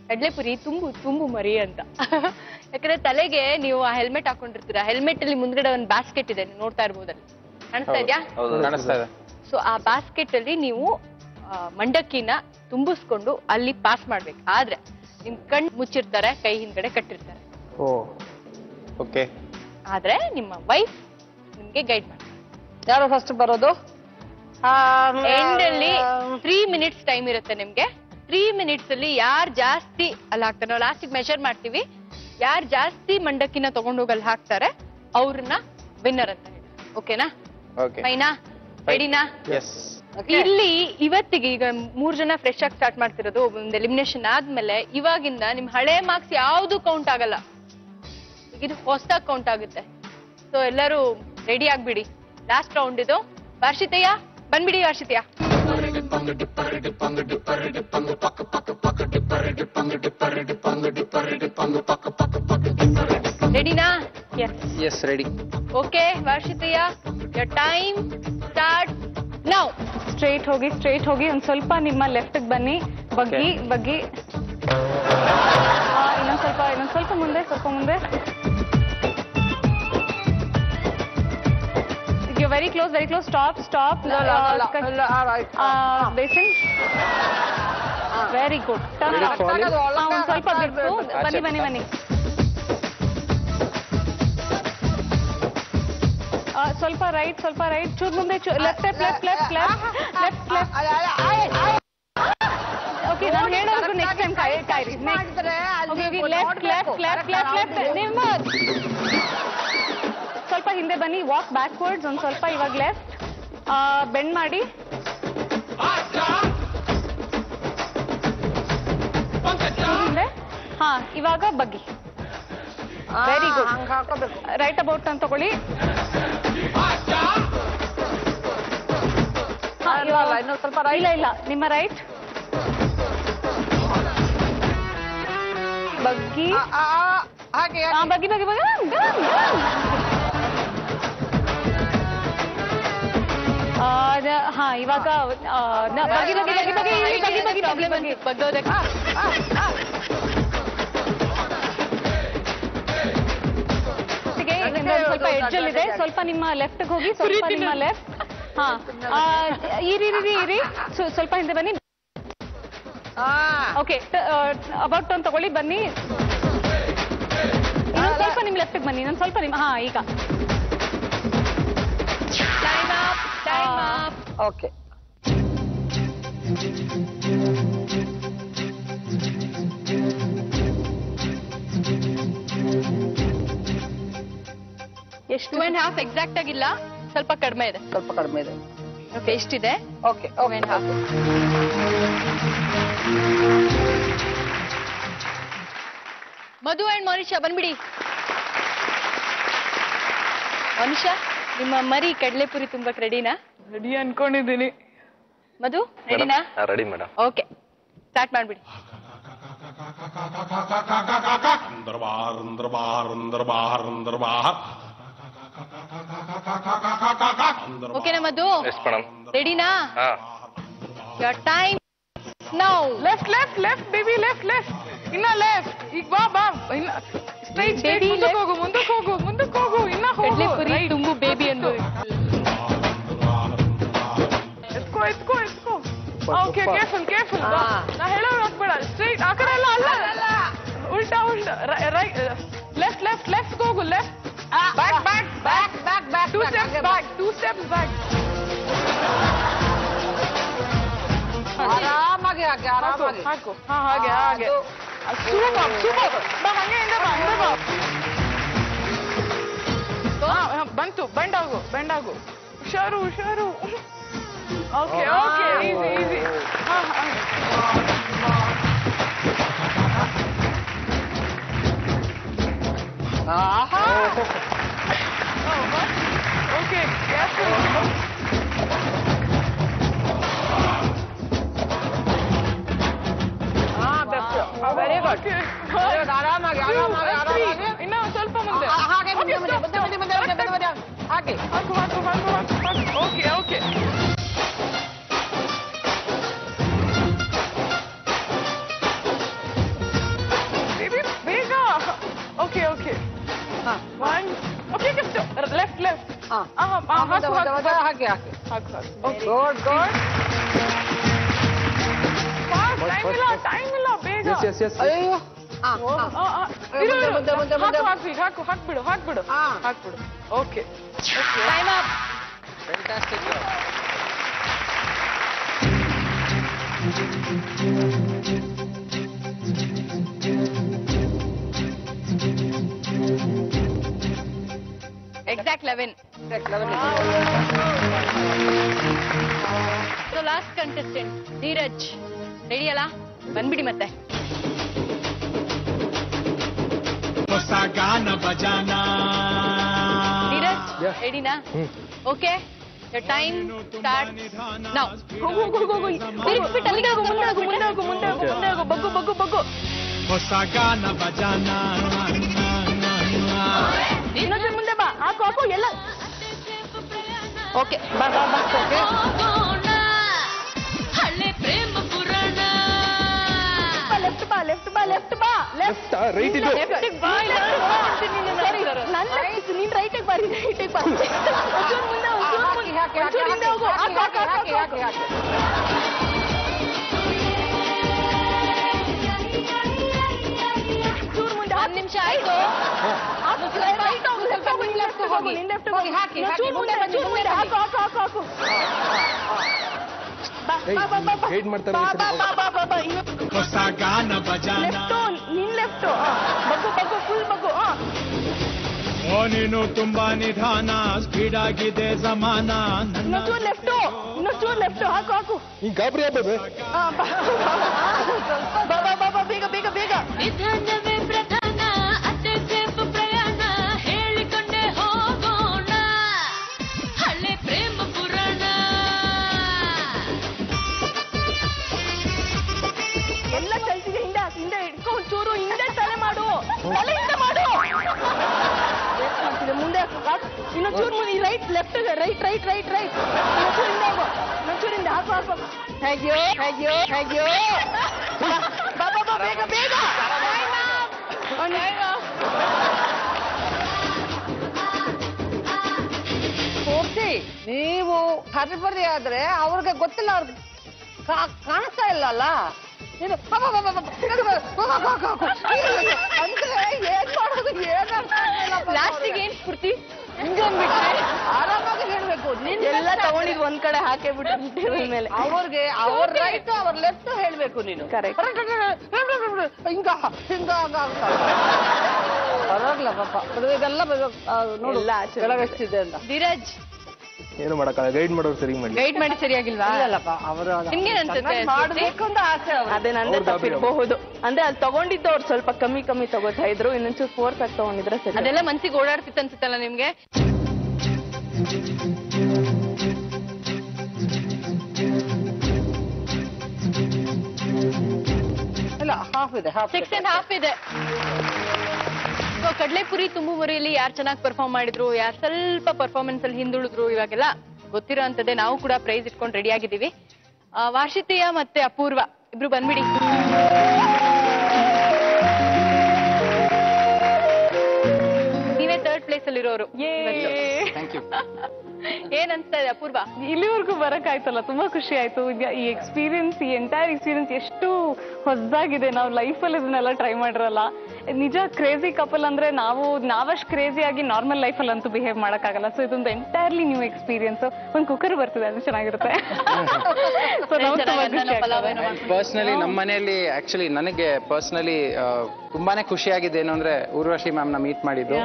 ಕಡ್ಲೆಪುರಿ ತುಂಬು ಮರಿ ಅಂತ. ಯಾಕಂದ್ರೆ ತಲೆಗೆ ನೀವು ಆ ಹೆಲ್ಮೆಟ್ ಹಾಕೊಂಡಿರ್ತೀರಾ, ಹೆಲ್ಮೆಟ್ ಅಲ್ಲಿ ಮುಂದ್ಗಡೆ ಒಂದು ಬ್ಯಾಸ್ಕೆಟ್ ಇದೆ, ನೀವು ನೋಡ್ತಾ ಇರ್ಬೋದಲ್ಲಿ, ಕಾಣಿಸ್ತಾ ಇದೆಯಾ? ಕಾಣಿಸ್ತಾ ಇದೆ. ಸೊ ಆ ಬ್ಯಾಸ್ಕೆಟ್ ಅಲ್ಲಿ ನೀವು ಮಂಡಕ್ಕಿನ ತುಂಬಿಸ್ಕೊಂಡು ಅಲ್ಲಿ ಪಾಸ್ ಮಾಡ್ಬೇಕು. ಆದ್ರೆ ನಿಮ್ ಕಣ್ ಮುಚ್ಚಿರ್ತಾರೆ, ಕೈ ಹಿಂದ್ಗಡೆ ಕಟ್ಟಿರ್ತಾರೆ. ಓಕೆ. ಆದ್ರೆ ನಿಮ್ಮ ವೈಫ್ ನಿಮ್ಗೆ ಗೈಡ್ ಮಾಡ್ತಾರೆ. ಯಾರು ಫಸ್ಟ್ ಬರೋದು? ಎಂಡ್ ಅಲ್ಲಿ 3 minutes ಟೈಮ್ ಇರುತ್ತೆ ನಿಮ್ಗೆ. 3 minutes ಅಲ್ಲಿ ಯಾರು ಜಾಸ್ತಿ ಅಲ್ಲಿ ಹಾಕ್ತಾರೆ, ನಾವು ಲಾಸ್ಟಿಗೆ ಮೆಷರ್ ಮಾಡ್ತೀವಿ, ಯಾರು ಜಾಸ್ತಿ ಮಂಡಕ್ಕಿನ ತಗೊಂಡೋಗಿ ಅಲ್ಲಿ ಹಾಕ್ತಾರೆ ಅವ್ರನ್ನ ವಿನ್ನರ್ ಅಂತ ಹೇಳಿ. ಓಕೆನಾ? ಫೈನಾ? ರೆಡಿನಾ? ಇಲ್ಲಿ ಇವತ್ತಿಗೆ ಈಗ 3 ಜನ ಫ್ರೆಶ್ ಆಗಿ ಸ್ಟಾರ್ಟ್ ಮಾಡ್ತಿರೋದು, ಒಂದು ಎಲಿಮಿನೇಷನ್ ಆದ್ಮೇಲೆ ಇವಾಗಿಂದ ನಿಮ್ ಹಳೆ ಮಾರ್ಕ್ಸ್ ಯಾವ್ದು ಕೌಂಟ್ ಆಗಲ್ಲ, ಇದು ಹೊಸದಾಗಿ ಕೌಂಟ್ ಆಗುತ್ತೆ. ಸೊ ಎಲ್ಲರೂ ರೆಡಿ ಆಗ್ಬಿಡಿ, ಲಾಸ್ಟ್ ರೌಂಡ್ ಇದು. ವಾರ್ಷಿತಯ್ಯ ಬಂದ್ಬಿಡಿ. ವಾರ್ಷಿತಯ್ಯ ರೆಡಿನಾ? Yes ready. ಓಕೆ ವಾರ್ಷಿತಯ್ಯ, your time start now. Straight ಹೋಗಿ ಒಂದ್ ಸ್ವಲ್ಪ ನಿಮ್ಮ ಲೆಫ್ಟ್ ಬನ್ನಿ, ಬಗ್ಗಿ ಇನ್ನೊಂದ್ ಸ್ವಲ್ಪ ಮುಂದೆ, You're very close. Stop. Basin. Very good. Turn up. ಒಂದ್ ಸ್ವಲ್ಪ ಬಿಟ್ಟು ಬನ್ನಿ. ಸ್ವಲ್ಪ ರೈಟ್, ಚೂರ್ ಮುಂದೆ, ಲೆಫ್ಟ್. ಓಕೆ, ನಾನು ಹೇಳೋದು ನೆಕ್ಸ್ಟ್ ಟೈಮ್ ಕಾಯಿರಿ. ಲೆಫ್ಟ್. ನಿಮ್ಮ ಸ್ವಲ್ಪ ಹಿಂದೆ ಬನ್ನಿ, ವಾಕ್ ಬ್ಯಾಕ್ವರ್ಡ್ಸ್ ಒಂದ್ ಸ್ವಲ್ಪ. ಇವಾಗ ಲೆಫ್ಟ್ ಬೆಂಡ್ ಮಾಡಿ, ಹಿಂದೆ. ಹಾ, ಇವಾಗ ಬಗ್ಗಿ. Very good. ರೈಟ್ ಅಬೌಟ್ ಅಂತ ತಗೊಳ್ಳಿ. ಇಲ್ಲ, ನಿಮ್ಮ ರೈಟ್ ಬಗ್ಗಿ. ಬಗ್ಗಿ. ಹಾ, ಇವಾಗ ಬಗ್ಗೋದಕ್ಕೆ. ಸ್ವಲ್ಪ ಎಡ್ಜಲ್ ಇದೆ, ಸ್ವಲ್ಪ ನಿಮ್ಮ ಲೆಫ್ಟ್ ಹೋಗಿ, ಸ್ವಲ್ಪ ನಿಮ್ಮ ಲೆಫ್ಟ್. ಹಾ, ಇರಿ, ಸ್ವಲ್ಪ ಹಿಂದೆ ಬನ್ನಿ. ಓಕೆ, ಅಬೌಟ್ ಟರ್ನ್ ತಗೊಳ್ಳಿ, ಬನ್ನಿ. ಇನ್ನೊಂದು ಸ್ವಲ್ಪ ನಿಮ್ ಲೆಫ್ಟ್ ಬನ್ನಿ, ಇನ್ನೊಂದು ಸ್ವಲ್ಪ ನಿಮ್ಮ. ಹಾ, ಈಗ ಟೈಮ್ ಅಪ್. ಓಕೆ, ಎಷ್ಟು? 2.5 ಎಕ್ಸಾಕ್ಟ್ ಆಗಿಲ್ಲ, ಸ್ವಲ್ಪ ಕಡಿಮೆ ಇದೆ. ಓಕೆ, ಎಷ್ಟಿದೆ? ಓಕೆ, 2.5. ಮಧು ಅಂಡ್ ಮನುಷ್ಯ ಬಂದ್ಬಿಡಿ. ಮನುಷ್ಯ, ನಿಮ್ಮ ಮರಿ ಕಡಲೆಪುರಿ ತುಂಬಕ್ ರೆಡಿನಾ? ರೆಡಿ ಅನ್ಕೊಂಡಿದ್ದೀನಿ. ಮಧು ರೆಡಿನಾ? Ready madam. ಓಕೆ, ಸ್ಟಾರ್ಟ್ ಮಾಡ್ಬಿಡಿ. ಓಕೆನಾ ಮಧು? ರೆಡಿನಾ? Your time now. Left baby, left. ಇನ್ನ ಲೆಫ್ಟ್. ಈಗ ಬಾ. ಇನ್ನ ಸ್ಟ್ರೈಟ್ ಮುಂದಕ್ಕೆ ಹೋಗು. ಇನ್ನ ಕಡಲೆಪುರಿ ತುಂಬು ಬೇಬಿ ಅಂದು. ಎತ್ಕೋ. Okay, careful. ನಾ ಹೇಳೋರು ಹಾಕ್ಬೇಡ. ಸ್ಟ್ರೈಟ್ ಆ ಕಡೆ ಅಲ್ಲ. ಉಲ್ಟಾ. ರೈಟ್, ಲೆಫ್ಟ್ ಹೋಗು. ಲೆಫ್ಟ್. Back. 2 steps back. ಆರಾಮಾಗಿ ಹಾಕು. ಹಾ, ಹಾಗೆ. ಸೂಪರ್. ಬಾ, ಹಂಗೆ ಹಿಂದೆ ಬಾ. ಬಂತು. ಬೆಂಡ್ ಆಗು. ಹುಷಾರು. Okay, easy. Okay, very good. ಆರಾಮಾಗಿ. ಇನ್ನ ಸ್ವಲ್ಪ ಮುಂದೆ. ಹಾಗೆ. ಓಕೆ. ಬೇಗ. ಓಕೆ. ಹಾಕಿ ಹಾಕಿ ಗುಡ್ ಗುಡ್. ಟೈಮ್ ಇಲ್ಲ ಬೇಗ. ಅಯ್ಯೋ ಹಾಕ್ಬಿಡು. Okay time up. Fantastic. Exact 11. So last contestant Dheeraj, ready ಅಲ್ಲ? ಬಂದ್ಬಿಡಿ ಮತ್ತೆ. ಹೊಸ ಗಾನ ಬಜಾನ. ಧೀರಜ್ ರೆಡಿನಾ? Okay, the time start now. ಹೋಗು. ಬಿಟ್ಟು ಅಲ್ಲಿಗೆ ಹೋಗು, ಮುಂದೆ ಹೋಗು. ಬಗ್ಗು. ಹೊಸ ಗಾನ ಬಜಾನ. ಇನ್ನೊಂದು ಮುಂದೆ ಬಾ. ಹಾಕು ಎಲ್ಲ. ಓಕೆ ಬಾ. ಓಕೆ ಲೆಫ್ಟ್ ಬಾ. ರೈಟ್ ಇದು. ನೀನ್ ರೈಟಿಗೆ ಬಾರಿ. ಒಂಚೂರು ಮುಂದೆ ಒಂಚೂರು ಹಿಂದೆ ಹೋಗು. ಒಂದ್ ನಿಮಿಷ ಆಯ್ತು. ಹಾಕು. ಗೈಡ್ ಮಾಡ್ತಾರೆ. ಹೊಸ ಗಾನ ಬಜಾನ. ನಿನ್ ಲೆಫ್ಟ್. ಬಗ್ಗು ಫುಲ್ ಬಗ್ಗು. ಓ ನೀನು ತುಂಬಾ ನಿಧಾನ, ಸ್ಪೀಡ್ ಆಗಿದೆ ಜಮಾನ. ಇನ್ನೊಂಚೂರು ಲೆಫ್ಟ್. ಹಾಕು. ಈ ಗಾಬರಿ ಆಗ್ಬೋದು. ಬಾ. ಬೇಗ. ನಿಧಾನವೇ ಪ್ರಧಾನ, ಅತ್ತೆ ಸೇಫ್ ಪ್ರಯಾಣ, ಹೇಳಿಕೊಂಡೆ ಹೋಗೋಣ ಹಳೆ ಪ್ರೇಮ ಪುರಾಣ. ಎಲ್ಲ ಕಲ್ಸಿದೆ. ಹಿಂದೆ ಇಟ್ಕೊ. ಒಂಚೂರು ಹಿಂದೆ ತಲೆ ಮಾಡು. ತಲೆಯಿಂದ ಮಾಡು. ಮುಂದೆ ಇನ್ನೊಂಚೂರು ಮುಂದೆ. Right left. ರೈಟ್. ಇನ್ನೊಂಚೂರಿಂದ ಹಾಕು. ಹೇಗ್ಯೋ. ಬಾ. ಬೇಗ. ಪೂರ್ತಿ ನೀವು ಹರಿಬರಿ ಆದ್ರೆ ಅವ್ರಿಗೆ ಗೊತ್ತಿಲ್ಲ, ಅವ್ರಿಗೆ ಕಾಣಿಸ್ತಾ ಇಲ್ಲ ಅಲ್ಲ. ನೀನು ಅಂದ್ರೆ ಏನ್ ಮಾಡೋದು ಲಾಸ್ಟಿಗೆ ಏನ್ ಸ್ಫೂರ್ತಿ? ಆರಾಮಾಗಿ ಹೇಳ್ಬೇಕು. ಎಲ್ಲ ತಗೊಂಡಿದ್ ಒಂದ್ ಕಡೆ ಹಾಕೇ ಬಿಟ್ಟು ಮೇಲೆ ಅವ್ರಿಗೆ ಅವ್ರ ರೈಟ್ ಅವ್ರ ಲೆಫ್ಟ್ ಹೇಳ್ಬೇಕು ನೀನು. ಹಿಂಗ ಪರವಾಗಿಲ್ಲ ಪಾಪ. ಇದೆಲ್ಲ ನೋಡು ಕೆಳಗಷ್ಟಿದೆ ಅಂತ. ಧೀರಜ್ ಏನು ಮಾಡಕ್ಕಾಗಲ್ಲ. ಗೈಡ್ ಮಾಡೋರು ಸರಿ ಮಾಡಿ. ಗೈಡ್ ಮಾಡಿ ಸರಿಯಾಗಿಲ್ವಾ? ಇಲ್ಲಲ್ಲಪ್ಪ, ಅವರು ನಿಮ್ಗೇನ್ ಅನ್ಸುತ್ತೆ? ಮಾಡ್ಬೇಕು ಅಂತ ಆಸೆ. ಅದೇ ನಂದೇ ತಪ್ಪಿರಬಹುದು. ಅಂದ್ರೆ ಅಲ್ಲಿ ತಗೊಂಡಿದ್ದು ಅವ್ರು ಸ್ವಲ್ಪ ಕಮ್ಮಿ ತಗೋತಾ ಇದ್ರು. ಇನ್ನೊಂಚೂರು ಫೋರ್ಸ್ ಆಗಿ ತಗೊಂಡಿದ್ರೆ ಸರಿ. ಅದೆಲ್ಲ ಮನ್ಸಿಗೆ ಓಡಾಡ್ತಿತ್ತು ಅನ್ಸುತ್ತಲ್ಲ ನಿಮ್ಗೆ? ಇಲ್ಲ, ಹಾಫ್ ಇದೆ. 6.5 ಇದೆ. ಸೊ ಕಡ್ಲೆಪುರಿ ತುಂಬು ಮುರಿಯಲ್ಲಿ ಯಾರು ಚೆನ್ನಾಗಿ ಪರ್ಫಾರ್ಮ್ ಮಾಡಿದ್ರು, ಯಾರು ಸ್ವಲ್ಪ ಪರ್ಫಾರ್ಮೆನ್ಸ್ ಅಲ್ಲಿ ಹಿಂದುಳಿದ್ರು, ಇವಾಗೆಲ್ಲ ಗೊತ್ತಿರೋ ಅಂತದ್ದೇ. ನಾವು ಕೂಡ ಪ್ರೈಸ್ ಇಟ್ಕೊಂಡು ರೆಡಿ ಆಗಿದ್ದೀವಿ. ವಾರ್ಷಿತೆಯ ಮತ್ತೆ ಅಪೂರ್ವ ಇಬ್ರು ಬಂದ್ಬಿಡಿ. ನೀವೇ ಥರ್ಡ್ ಪ್ಲೇಸ್ ಅಲ್ಲಿ ಇರೋರು. ಏನ್ ಅನ್ಸ್ತಾ ಇದೆ ಅಪೂರ್ವ? ಇಲ್ಲಿವರೆಗೂ ಬರಕಾಯ್ತಲ್ಲ, ತುಂಬಾ ಖುಷಿ ಆಯ್ತು. ಈ ಎಕ್ಸ್ಪೀರಿಯನ್ಸ್, ಈ ಎಂಟೈರ್ ಎಕ್ಸ್ಪೀರಿಯನ್ಸ್ ಎಷ್ಟು ಹೊಸದಾಗಿದೆ. ನಾವು ಲೈಫಲ್ಲಿ ಇದನ್ನೆಲ್ಲ ಟ್ರೈ ಮಾಡಿರಲ್ಲ. ನಿಜ ಕ್ರೇಜಿ ಕಪಲ್ ಅಂದ್ರೆ ನಾವಷ್ಟು ಕ್ರೇಜಿ ಆಗಿ ನಾರ್ಮಲ್ ಲೈಫಲ್ಲಿ ಅಂತೂ ಬಿಹೇವ್ ಮಾಡಕ್ಕಾಗಲ್ಲ. ಸೊ ಇದೊಂದು ಎಂಟೈರ್ಲಿ ನ್ಯೂ ಎಕ್ಸ್ಪೀರಿಯನ್ಸ್. ಒಂದು ಕುಕ್ಕರ್ ಬರ್ತಿದೆ, ಅದು ಚೆನ್ನಾಗಿರುತ್ತೆ. ಪರ್ಸನಲಿ ನಮ್ಮ ಮನೆಯಲ್ಲಿ ಆಕ್ಚುಲಿ ನನಗೆ ಪರ್ಸನಲಿ ತುಂಬಾನೇ ಖುಷಿಯಾಗಿದೆ. ಏನು ಅಂದ್ರೆ ಊರ್ವಶಿ ಮ್ಯಾಮ್ ನ ಮೀಟ್ ಮಾಡಿದ್ದು.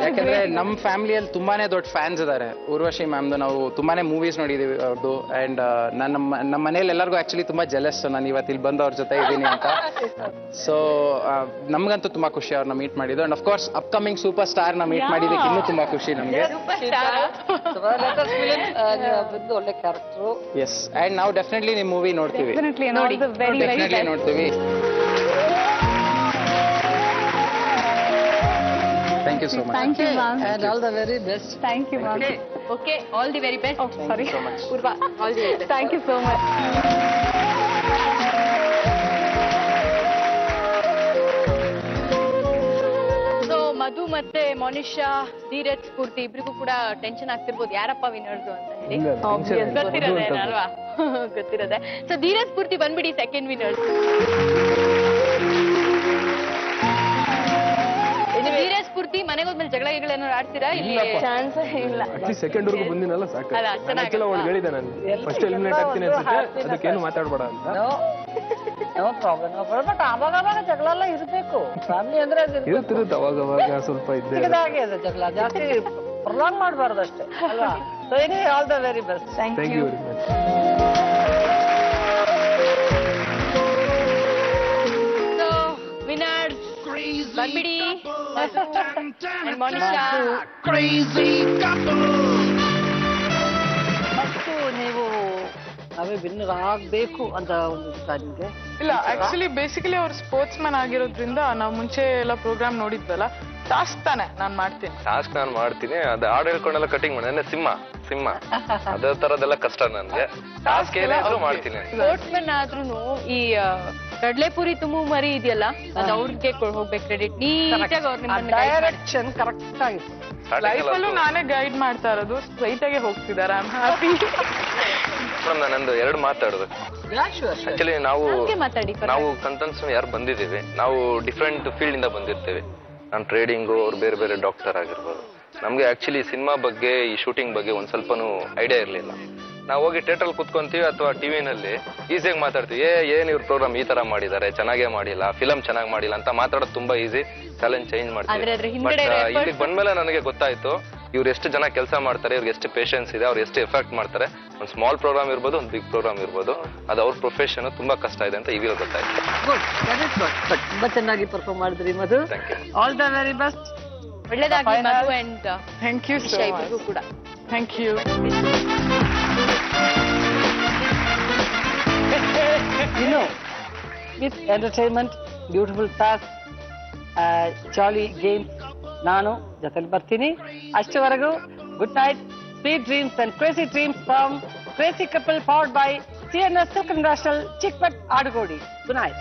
ಯಾಕಂದ್ರೆ ನಮ್ಮ ಫ್ಯಾಮಿಲಿಯಲ್ಲಿ ತುಂಬಾನೇ ದೊಡ್ಡ ಫ್ಯಾನ್ಸ್ ಇದಾರೆ ಊರ್ವಶಿ ಮ್ಯಾಮ್ದು. ನಾವು ತುಂಬಾನೇ ಮೂವೀಸ್ ನೋಡಿದೀವಿ ಅವ್ರದ್ದು. ಅಂಡ್ ನಮ್ಮ ಮನೇಲಿ ಎಲ್ಲರಿಗೂ ಆಕ್ಚುಲಿ ತುಂಬಾ ಜೆಲಸ್ ನಾನು ಇವತ್ತು ಇಲ್ಲಿ ಬಂದು ಅವ್ರ ಜೊತೆ ಇದ್ದೀನಿ ಅಂತ. ಸೊ ನಮ್ಗಂತೂ ತುಂಬಾ ಖುಷಿ ಅವ್ರನ್ನ ಮೀಟ್ ಮಾಡಿದ್ದು. And of course upcoming super star ನ ಮೀಟ್ ಮಾಡಿದ್ದಕ್ಕೆ ಇನ್ನೂ ತುಂಬಾ ಖುಷಿ ನಮ್ಗೆ. ಒಳ್ಳೆ ಕ್ಯಾರೆಕ್ಟರ್. ಎಸ್, ಅಂಡ್ ನಾವು ಡೆಫಿನೆಟ್ಲಿ ನಿಮ್ ಮೂವಿ ನೋಡ್ತೀವಿ. ಡೆಫಿನೆಟ್ಲಿ ನೋಡ್ತೀವಿ. Thank you so much. Thank you, ma'am. And all the very best. Thank you, ma'am. Okay, all the very best. Oh, sorry. so much. Purva, all the very best. Thank you so much. So, ಮಧು ಮತ್ತೆ ಮನುಷ್ಯ ಧೀರಜ್ ಸ್ಫೂರ್ತಿ ಇಬ್ರಿಗೂ ಕೂಡ tension ಆಗ್ತಿರ್ಬೋದು ಯಾರಪ್ಪ winners ಅಂತ ಹೇಳಿ. ಗೊತ್ತಿರೋದೆ ಅಲ್ವಾ? ಗೊತ್ತಿರೋದೆ. So Dheeraj ಸ್ಫೂರ್ತಿ ಬಂದ್ಬಿಡಿ second winners. Dheeraj ಸ್ಫೂರ್ತಿ ಮನೆಗೆ ಹೋದ್ಮೇಲೆ ಜಗಳ ಏನಾದ್ರು ಆಡ್ತೀರಾ? ಇಲ್ಲಿ ಚಾನ್ಸ್ ಇಲ್ಲ. ಸೆಕೆಂಡ್ ವರ್ಗು ಬಂದಿನಲ್ಲ ಸಾಕು. ಅವ್ಳಿಗೆ ಹೇಳಿದೆ ನಾನು ಫಸ್ಟ್ ಎಲಿಮಿನೇಟ್ ಆಗ್ತೀನಿ ಅನ್ಸುತ್ತೆ, ಅದಕ್ಕೇನು ಮಾತಾಡ್ಬೇಡ ಅಂತ. ನೋ ಪ್ರಾಬ್ಲಮ್ ಬಟ್ ಅವಾಗ ಜಗಳ ಎಲ್ಲ ಇರ್ಬೇಕು. ಫ್ಯಾಮಿಲಿ ಅಂದ್ರೆ ಇರುತ್ತಿರುತ್ತೆ ಅವಾಗ ಸ್ವಲ್ಪ ಇದ್ದಾಗೆ ಅದು ಜಗಳ ಜಾಸ್ತಿ ಪ್ರೊಲಾಂಗ್ ಮಾಡಬಾರ್ದು ಅಷ್ಟೇ ಅಲ್ವಾ? So anyway all the very best. Thank you very much. So winners ಬಂದ್ಬಿಡಿ ಮನುಷ್ಯ. ಮತ್ತು ನೀವು ನಾವೇ ವಿನ್ನರ್ ಆಗ್ಬೇಕು ಅಂತ ಒಂದು ನಿಮ್ಗೆ ಇಲ್ಲ, ಆಕ್ಚುಲಿ ಬೇಸಿಕಲಿ ಅವ್ರು ಸ್ಪೋರ್ಟ್ಸ್ ಮ್ಯಾನ್ ಆಗಿರೋದ್ರಿಂದ ನಾವು ಮುಂಚೆ ಎಲ್ಲ ಪ್ರೋಗ್ರಾಮ್ ನೋಡಿದ್ವಲ್ಲ. ಟಾಸ್ಕ್ ತಾನೆ ನಾನು ಮಾಡ್ತೀನಿ. ಟಾಸ್ಕ್ ನಾನು ಮಾಡ್ತೀನಿ, ಅದು ಹಾಡು ಹೇಳ್ಕೊಂಡೆಲ್ಲ ಕಟಿಂಗ್ ಮಾಡಿ ಸಿಂಹ ಅದೇ ತರದೆಲ್ಲ ಕಷ್ಟ ನನ್ಗೆ. ಟಾಸ್ಕ್ ಏನಾದ್ರು ಮಾಡ್ತೀನಿ. ಸ್ಪೋರ್ಟ್ಸ್ ಮ್ಯಾನ್ ಆದ್ರೂ ಈ ಕಡ್ಲೆಪುರಿ ತುಂಬು ಮರಿ ಇದೆಯಲ್ಲ, ಅದು ಅವ್ರಿಗೆ ಹೋಗ್ಬೇಕು ಕ್ರೆಡಿಟ್. ನೀಟಾಗಿ ಅವ್ರು ನಿಮ್ಮನ್ನ ಡೈರೆಕ್ಷನ್ ಕರೆಕ್ಟ್ ಆಗಿತ್ತು. ಲೈಫ್ ಅಲ್ಲೂ ನಾನೇ ಗೈಡ್ ಮಾಡ್ತಾ ಇರೋದು, ಸ್ಟ್ರೈಟ್ ಆಗಿ ಹೋಗ್ತಿದ್ದಾರೆ. I am happy. ಮೇಡಮ್ ನಾನೊಂದು 2 ಮಾತಾಡೋದು. ಆಕ್ಚುಲಿ ನಾವು ಕಂಟೆಂಟ್ಸ್ ಯಾರು ಬಂದಿದ್ದೀವಿ, ನಾವು ಡಿಫ್ರೆಂಟ್ ಫೀಲ್ಡ್ ಇಂದ ಬಂದಿರ್ತೇವೆ. ನಾನು ಟ್ರೇಡಿಂಗು, ಅವ್ರು ಬೇರೆ ಬೇರೆ ಡಾಕ್ಟರ್ ಆಗಿರ್ಬೋದು. ನಮ್ಗೆ ಆಕ್ಚುಲಿ ಸಿನಿಮಾ ಬಗ್ಗೆ, ಈ ಶೂಟಿಂಗ್ ಬಗ್ಗೆ ಒಂದ್ ಸ್ವಲ್ಪನೂ ಐಡಿಯಾ ಇರ್ಲಿಲ್ಲ. ನಾವು ಹೋಗಿ ಥಿಯೇಟರ್ ಕುತ್ಕೊಂತೀವಿ ಅಥವಾ ಟಿವಿನಲ್ಲಿ ಈಸಿಯಾಗಿ ಮಾತಾಡ್ತೀವಿ, ಏನ್ ಇವ್ರ ಪ್ರೋಗ್ರಾಮ್ ಈ ತರ ಮಾಡಿದ್ದಾರೆ, ಚೆನ್ನಾಗೇ ಮಾಡಿಲ್ಲ, ಫಿಲಮ್ ಚೆನ್ನಾಗಿ ಮಾಡಿಲ್ಲ ಅಂತ ಮಾತಾಡೋದು ತುಂಬಾ ಈಸಿ. ಚಾಲೆಂಜ್ ಚೇಂಜ್ ಮಾಡ್ತೀವಿ. ಬಟ್ ಇಲ್ಲಿಗೆ ಬಂದ್ಮೇಲೆ ನನಗೆ ಗೊತ್ತಾಯ್ತು ಇವ್ರು ಎಷ್ಟು ಜನ ಕೆಲಸ ಮಾಡ್ತಾರೆ, ಇವ್ರಿಗೆ ಎಷ್ಟು ಪೇಷನ್ಸ್ ಇದೆ, ಅವ್ರು ಎಷ್ಟು ಎಫೆಕ್ಟ್ ಮಾಡ್ತಾರೆ. ಒಂದು ಸ್ಮಾಲ್ ಪ್ರೋಗ್ರಾಮ್ ಇರ್ಬೋದು, ಒಂದು ಬಿಗ್ ಪ್ರೋಗ್ರಾಮ್ ಇರ್ಬೋದು, ಅದು ಅವ್ರ ಪ್ರೊಫೆಷನ್ ತುಂಬಾ ಕಷ್ಟ ಇದೆ ಅಂತ ಇವಾಗ ಗೊತ್ತಾಯ್ತು. ತುಂಬಾ ಚೆನ್ನಾಗಿ ಪರ್ಫಾರ್ಮ್ ಮಾಡಿದ್ರಿ Madhu. All the very best. ಒಳ್ಳೇದಾಗಿ Madhu and thank you so much. ಕೂಡ thank you. With entertainment, beautiful task, jolly games ನಾನು ಜೊತೆಲಿ ಬರ್ತೀನಿ. ಅಷ್ಟವರೆಗೂ good night, sweet dreams and crazy dreams from crazy couple powered by CNS Silk International, Chickpet, Adugodi. Good night.